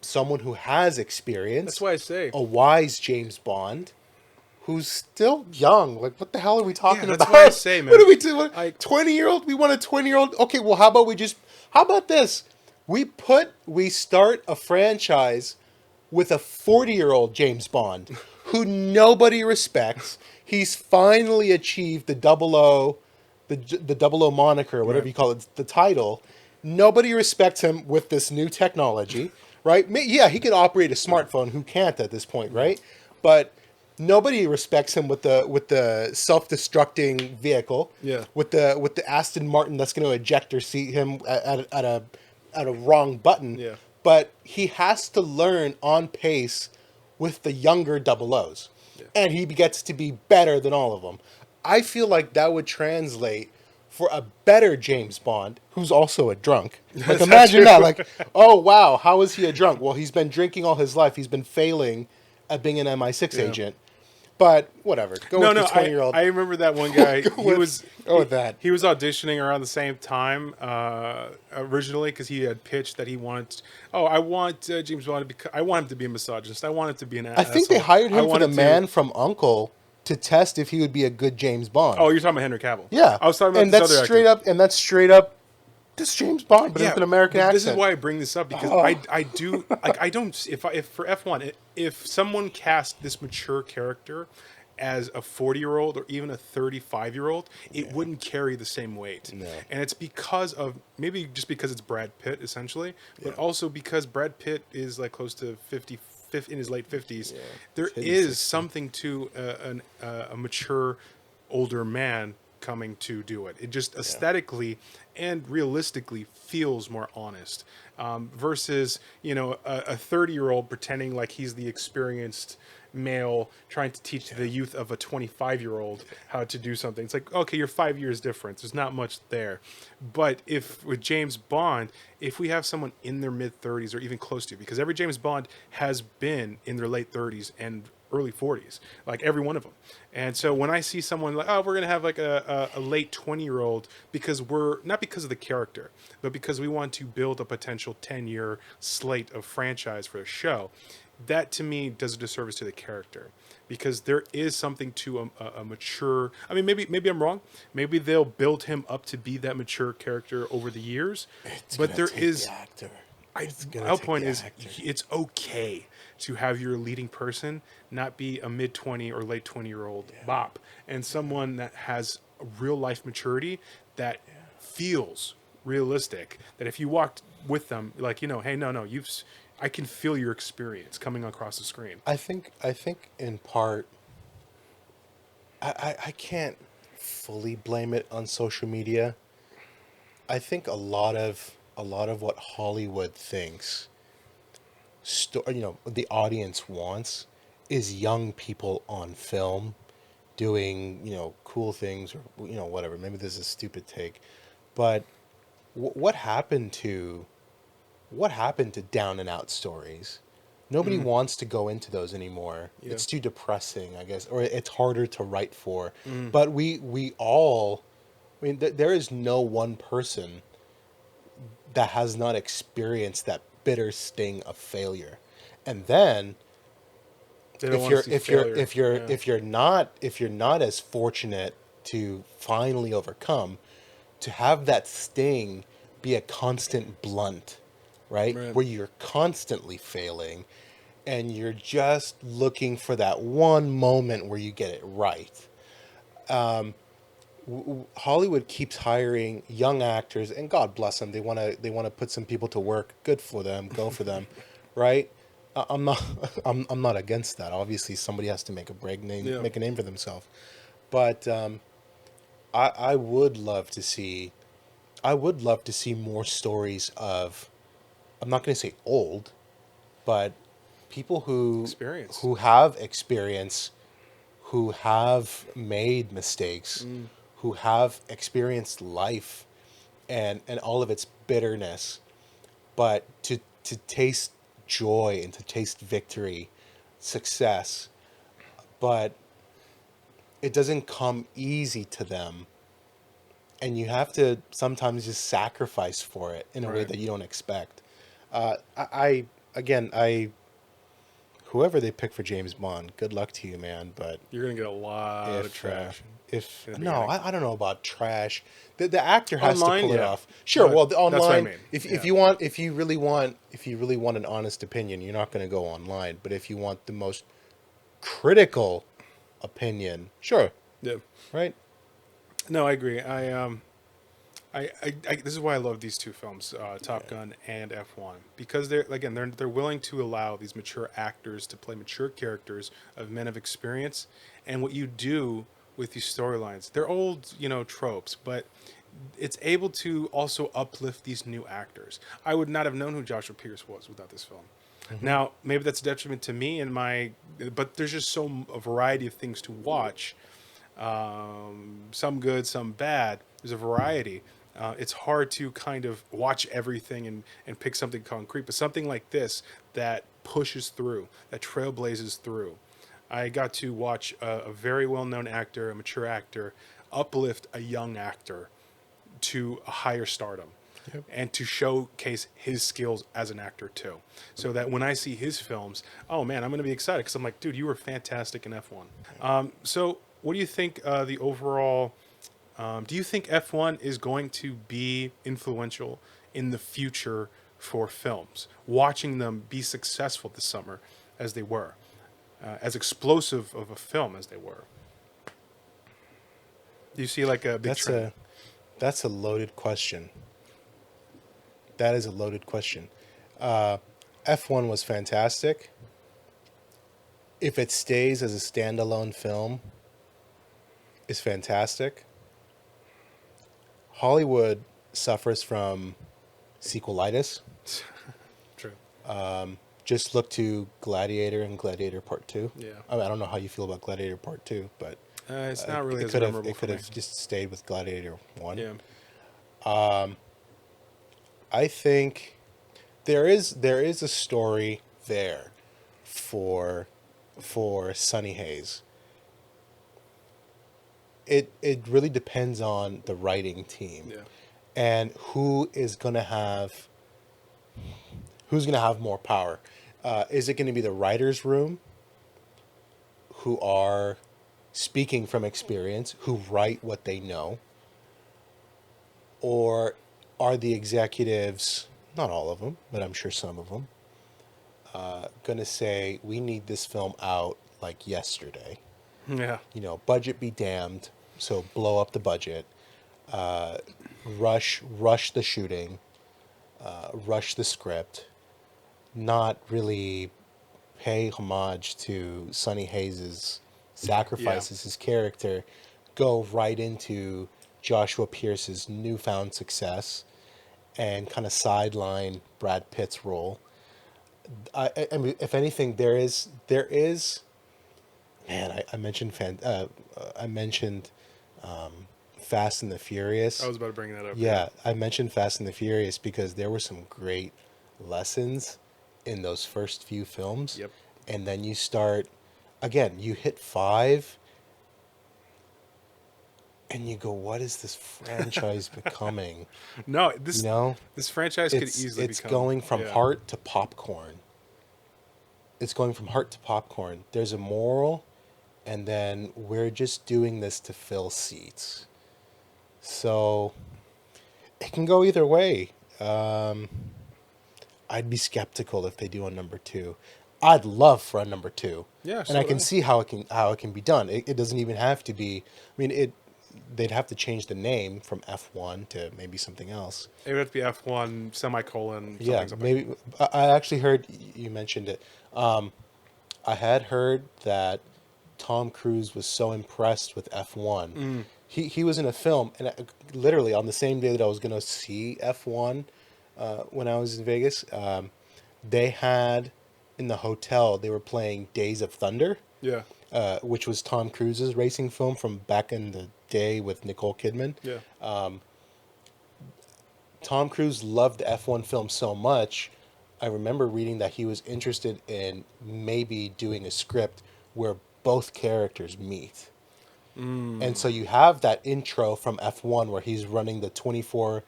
someone who has experience. That's why I say. A wise James Bond who's still young. Like, what the hell are we talking that's about? what I say, man. What do we do? Like- 20-year-old? We want a 20-year-old? Okay, well, how about this? We start a franchise with a 40-year-old James Bond who nobody respects. He's finally achieved the 00, the 00 moniker, whatever you call it, the title. Nobody respects him with this new technology, right? Yeah, he can operate a smartphone. Who can't at this point, right? But nobody respects him with the self-destructing vehicle. Yeah. With the Aston Martin that's going to ejector seat him at a wrong button. Yeah. But he has to learn on pace with the younger 00s. Yeah. And he gets to be better than all of them. I feel like that would translate for a better James Bond, who's also a drunk. Like, imagine that. Like, oh, wow, how is he a drunk? Well, he's been drinking all his life. He's been failing at being an MI6 agent. But whatever. Go with the 20-year-old. I remember that one guy. Go with that. He was auditioning around the same time originally, because he had pitched that he wanted. I want James Bond I want him to be a misogynist. I want him to be an. I think they hired him for the man from U.N.C.L.E. to test if he would be a good James Bond. Oh, you're talking about Henry Cavill. Yeah, I was talking about and this that's other straight actor. up. And that's straight up. This James Bond, but with an American accent. This is why I bring this up, because I do like, I don't, if for F1, if someone cast this mature character as a 40-year-old or even a 35-year-old, it wouldn't carry the same weight. No. And it's because of, maybe just because it's Brad Pitt essentially, but also because Brad Pitt is like close to 50 in his late 50s. There is something to a mature older man coming to do it. It just aesthetically and realistically feels more honest, versus, you know, a 30-year-old pretending like he's the experienced male trying to teach the youth of a 25-year-old how to do something. It's like, okay, you're 5 years difference. There's not much there. But if with James Bond, if we have someone in their mid 30s or even close to, because every James Bond has been in their late 30s and early 40s, like every one of them. And so when I see someone like, oh, we're going to have like a late 20-year-old, because we're not because of the character, but because we want to build a potential 10-year slate of franchise for the show, that to me does a disservice to the character, because there is something to a mature. I mean, maybe I'm wrong. Maybe they'll build him up to be that mature character over the years. But there is. Our point is, it's okay to have your leading person not be a mid 20 or late 20-year-old bop, and someone that has a real life maturity that feels realistic. That if you walked with them, like, you know, hey, no, I can feel your experience coming across the screen. I think in part, I can't fully blame it on social media. I think a lot of what Hollywood thinks, the audience wants, is young people on film doing, you know, cool things, or, you know, whatever. Maybe this is a stupid take, but what happened to down and out stories? Nobody wants to go into those anymore. Yeah. It's too depressing, I guess, or it's harder to write for. But we all, I mean, there is no one person that has not experienced that bitter sting of failure. And then if you're not as fortunate to finally overcome, to have that sting be a constant blunt, right? Where you're constantly failing and you're just looking for that one moment where you get it right. Hollywood keeps hiring young actors, and God bless them. They want to put some people to work. Good for them. Go for them, right? I'm not against that. Obviously, somebody has to make a name for themselves. But I would love to see more stories of, I'm not going to say old, but people who have experience, who have made mistakes, who have experienced life and all of its bitterness, but to taste joy and to taste victory, success, but it doesn't come easy to them, and you have to sometimes just sacrifice for it in a way that you don't expect. Whoever they pick for James Bond, good luck to you, man. But you're gonna get a lot of trash. I don't know about trash. The actor has online, to pull it off. Sure, but well, online. That's what I mean. If you really want an honest opinion, you're not going to go online. But if you want the most critical opinion, sure. Yeah. Right. No, I agree. This is why I love these two films, Top Gun and F1, because they're willing to allow these mature actors to play mature characters of men of experience. And what you do with these storylines, they're old, tropes, but it's able to also uplift these new actors. I would not have known who Joshua Pierce was without this film. Mm-hmm. Now, maybe that's a detriment to me but there's just a variety of things to watch. Some good, some bad. There's a variety. It's hard to kind of watch everything and pick something concrete, but something like this that pushes through, that trailblazes through. I got to watch a very well-known actor, a mature actor, uplift a young actor to a higher stardom. Yep. And to showcase his skills as an actor too, so that when I see his films, oh man, I'm going to be excited, because I'm like, dude, you were fantastic in F1. So what do you think the overall... do you think F1 is going to be influential in the future for films? Watching them be successful this summer as they were, as explosive of a film as they were. Do you see like a big trend? That's a loaded question. That is a loaded question. F1 was fantastic. If it stays as a standalone film, it's fantastic. Hollywood suffers from sequelitis. True. Just look to Gladiator and Gladiator Part 2. Yeah. I mean, I don't know how you feel about Gladiator Part 2, but It's not really it as could have memorable it for could me. have just stayed with Gladiator 1. Yeah. I think there is a story there for Sonny Hayes. It really depends on the writing team. Yeah. And who's going to have more power. Is it going to be the writers' room, who are speaking from experience, who write what they know? Or are the executives, not all of them, but I'm sure some of them, going to say, we need this film out like yesterday? Yeah. Budget be damned, so blow up the budget, rush the shooting, rush the script, not really pay homage to Sonny Hayes' sacrifices, his character, go right into Joshua Pierce's newfound success and kind of sideline Brad Pitt's role. I mean, if anything, there is. Man, I mentioned Fast and the Furious. I was about to bring that up. Yeah, I mentioned Fast and the Furious because there were some great lessons in those first few films. Yep. And then you start, again, you hit 5, and you go, what is this franchise becoming? No, this franchise could it's easily it's become... going from yeah. heart to popcorn. It's going from heart to popcorn. There's a moral, and then we're just doing this to fill seats. So it can go either way. I'd be skeptical if they do a number 2. I'd love for a number 2. Yeah, and I can see how it can be done. It doesn't even have to be. I mean, they'd have to change the name from F1 to maybe something else. It would have to be F1 semicolon. Something. Maybe. I actually heard you mentioned it. I had heard that Tom Cruise was so impressed with F1. He was in a film, and literally on the same day that I was going to see F1 when I was in Vegas, they had in the hotel, they were playing Days of Thunder. Yeah. Which was Tom Cruise's racing film from back in the day with Nicole Kidman. Yeah. Tom Cruise loved the F1 film so much, I remember reading that he was interested in maybe doing a script where both characters meet. And so you have that intro from F1 where he's running the 24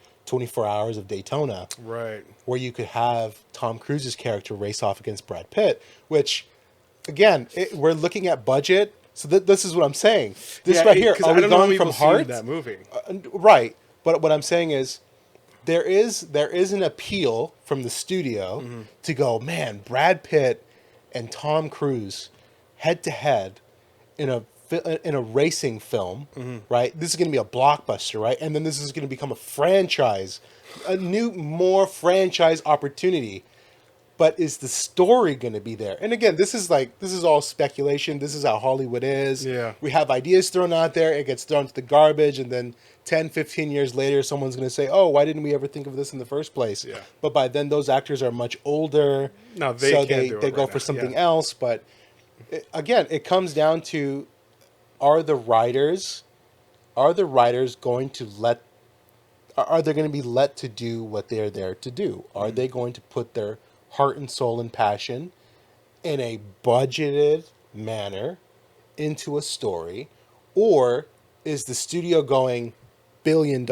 hours of Daytona. Right. Where you could have Tom Cruise's character race off against Brad Pitt, which, again, we're looking at budget. So this is what I'm saying. This right here, are we going from heart? That movie. Right. But what I'm saying is, there is an appeal from the studio to go, man, Brad Pitt and Tom Cruise head to head in a racing film, right? This is going to be a blockbuster, right? And then this is going to become a franchise, more franchise opportunity. But is the story going to be there? And again, this is all speculation. This is how Hollywood is. Yeah. We have ideas thrown out there. It gets thrown to the garbage. And then 10, 15 years later, someone's going to say, oh, why didn't we ever think of this in the first place? Yeah. But by then, those actors are much older. No, they so can't they do it go right for now. something Yeah. else. But again, it comes down to, are the writers going to are they going to be let to do what they're there to do? Are they going to put their heart and soul and passion in a budgeted manner into a story? Or is the studio going $1 billion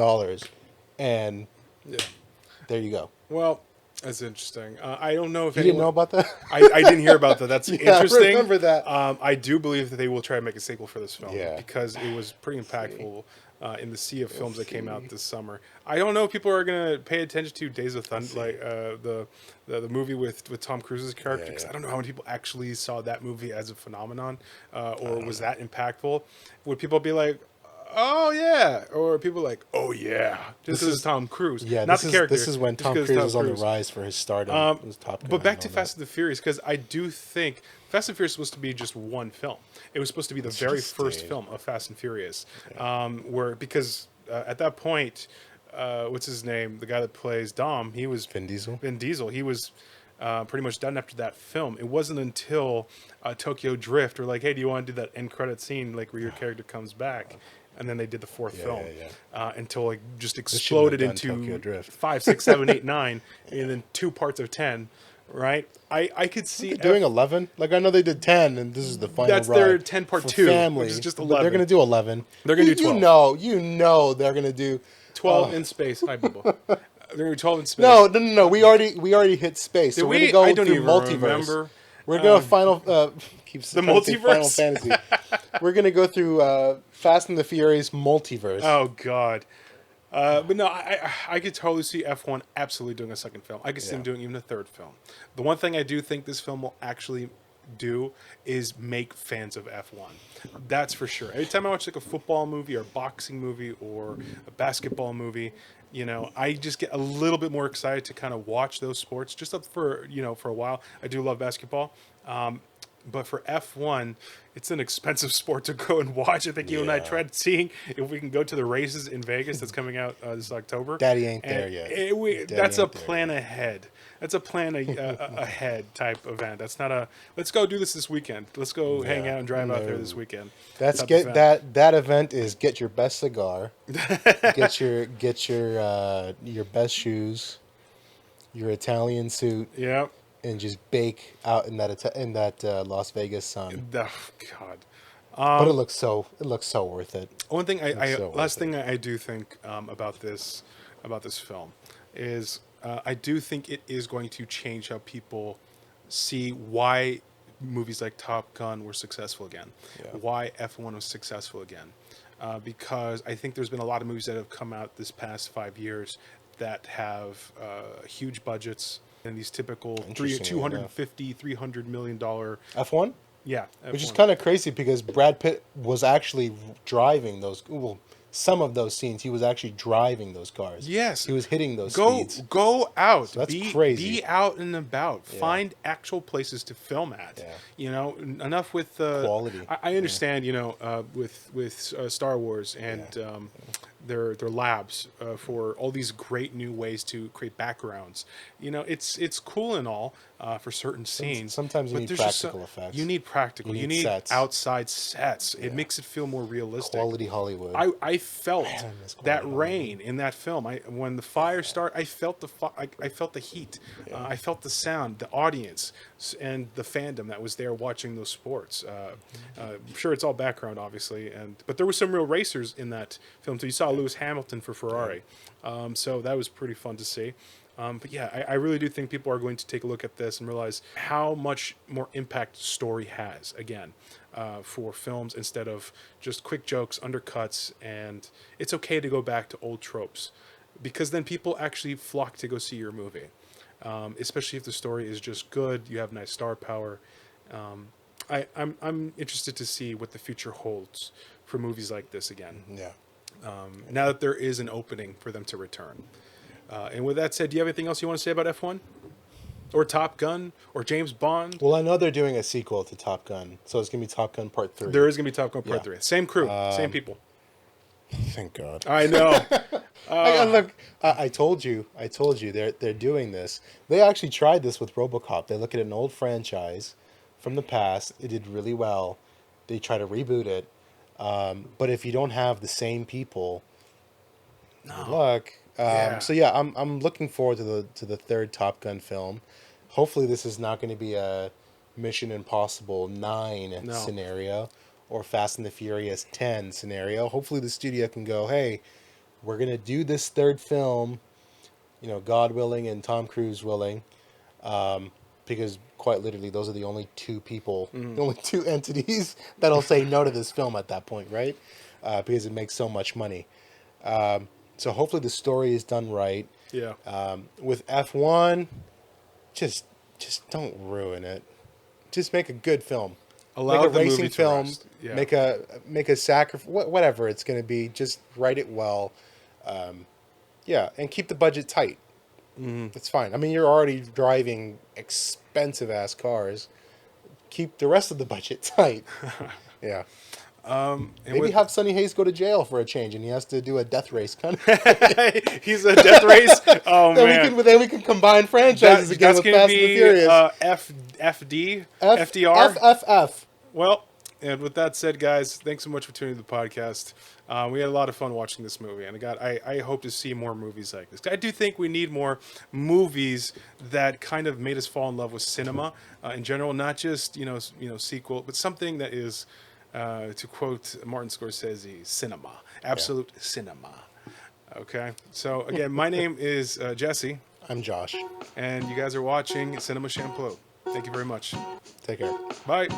and there you go? Well, that's interesting. I don't know if You didn't know about that? I didn't hear about that. That's interesting. I remember that. I do believe that they will try to make a sequel for this film because it was pretty impactful in the sea of films that came out this summer. I don't know if people are going to pay attention to Days of Thunder, like the movie with Tom Cruise's character, because I don't know how many people actually saw that movie as a phenomenon, or was that impactful? Would people be like, oh yeah, or people like, oh yeah, just because it's Tom Cruise, not the character. This is when Tom Cruise was on the rise for his stardom. It was Top Gun but back and to all Fast and the Furious, because I do think Fast and Furious is supposed to be just one film. It was supposed to be the very first film of Fast and Furious, because at that point, what's his name? The guy that plays Dom, he was Vin Diesel. Vin Diesel. He was pretty much done after that film. It wasn't until Tokyo Drift, or like, hey, do you want to do that end credit scene, like where your character comes back? And then they did the fourth film until like just exploded Tokyo into Drift. 5, 6, 7, 8, 9, and then 2 parts of 10. Right? I could see doing 11. Like I know they did 10, and this is the final. That's their ride 10 part for 2, family, which is just but 11. They're gonna do 11. They're gonna do 12. You know they're gonna do 12 in space. Hi, Bubba. They're gonna do 12 in space. No. We already hit space. So Did we're we? gonna go I don't through even multiverse. remember. We're gonna keeps The trying to say Final multiverse? Fantasy. We're gonna go through Fast and the Furious multiverse. Oh God. But no, I could totally see F1 absolutely doing a second film. I could see them doing even a third film. The one thing I do think this film will actually do is make fans of F1. That's for sure. Every time I watch like a football movie or a boxing movie or a basketball movie, you know, I just get a little bit more excited to kind of watch those sports just up for, you know, for a while. I do love basketball. But for F1, it's an expensive sport to go and watch. I think you and I tried seeing if we can go to the races in Vegas that's coming out this October. Daddy ain't there yet. That's a plan ahead. That's a plan ahead type event. That's not a let's go do this weekend. Let's go hang out and drive out there this weekend. That's type get event. that event is get your best cigar, get your best shoes, your Italian suit, Yeah. and just bake out in that Las Vegas sun. Oh, God. But it looks so worth it. One thing last thing I do think about this film is I do think it is going to change how people see why movies like Top Gun were successful again, why F1 was successful again, because I think there's been a lot of movies that have come out this past 5 years that have huge budgets and these typical $250-300 million F1? Yeah, Which is F1. kind of crazy because Brad Pitt was actually driving those. Well, some of those scenes, he was actually driving those cars. Yes, he was hitting those speeds. Go out. So that's crazy. Be out and about. Find actual places to film at. Yeah. You know, enough with quality. I understand. You know, with Star Wars and their labs for all these great new ways to create backgrounds. You know, it's cool and all for certain scenes. Sometimes you but need there's just practical effects. You need practical. You need sets. outside sets. It makes it feel more realistic. Quality Hollywood. I felt miss that quality rain in that film. When the fire started, I felt I felt the heat. I felt the sound, the audience, and the fandom that was there watching those sports. I'm sure it's all background, obviously, but there were some real racers in that film too. You saw Lewis Hamilton for Ferrari, so that was pretty fun to see. But yeah, I really do think people are going to take a look at this and realize how much more impact story has, again, for films instead of just quick jokes, undercuts, and it's okay to go back to old tropes because then people actually flock to go see your movie, especially if the story is just good, you have nice star power. I'm interested to see what the future holds for movies like this again. Yeah. Now that there is an opening for them to return. And with that said, do you have anything else you want to say about F1? Or Top Gun? Or James Bond? Well, I know they're doing a sequel to Top Gun, so it's going to be Top Gun Part 3. There is going to be Top Gun Part Yeah. 3. Same crew, same people. Thank God. I know. Look, I told you, they're doing this. They actually tried this with RoboCop. They look at an old franchise from the past. It did really well. They try to reboot it. But if you don't have the same people, good luck. So yeah, I'm looking forward to the third Top Gun film. Hopefully, this is not going to be a Mission Impossible 9 scenario or Fast and the Furious 10 scenario. Hopefully, the studio can go, hey, we're going to do this third film, you know, God willing and Tom Cruise willing, because quite literally, those are the only two people, the only two entities that'll say no to this film at that point, right? Because it makes so much money. So hopefully the story is done right. Yeah. With F1, just don't ruin it. Just make a good film. Allow make a the racing movie to film. rest. Yeah. Make a sacrifice. Whatever it's going to be. Just write it well. Yeah, and keep the budget tight. It's fine. I mean, you're already driving expensive ass cars. Keep the rest of the budget tight. Yeah. And Maybe have Sonny Hayes go to jail for a change, and he has to do a death race kind of. he's a death race. Oh man, then we can combine franchises again with Fast and the Furious. FDR. FFF. Well, and with that said, guys, thanks so much for tuning to the podcast. We had a lot of fun watching this movie, and I hope to see more movies like this. I do think we need more movies that kind of made us fall in love with cinema in general, not just sequel, but something that is, to quote Martin Scorsese, cinema, absolute cinema. Okay, so again, my name is Jesse. I'm Josh. And you guys are watching Cinema Champloo. Thank you very much. Take care. Bye.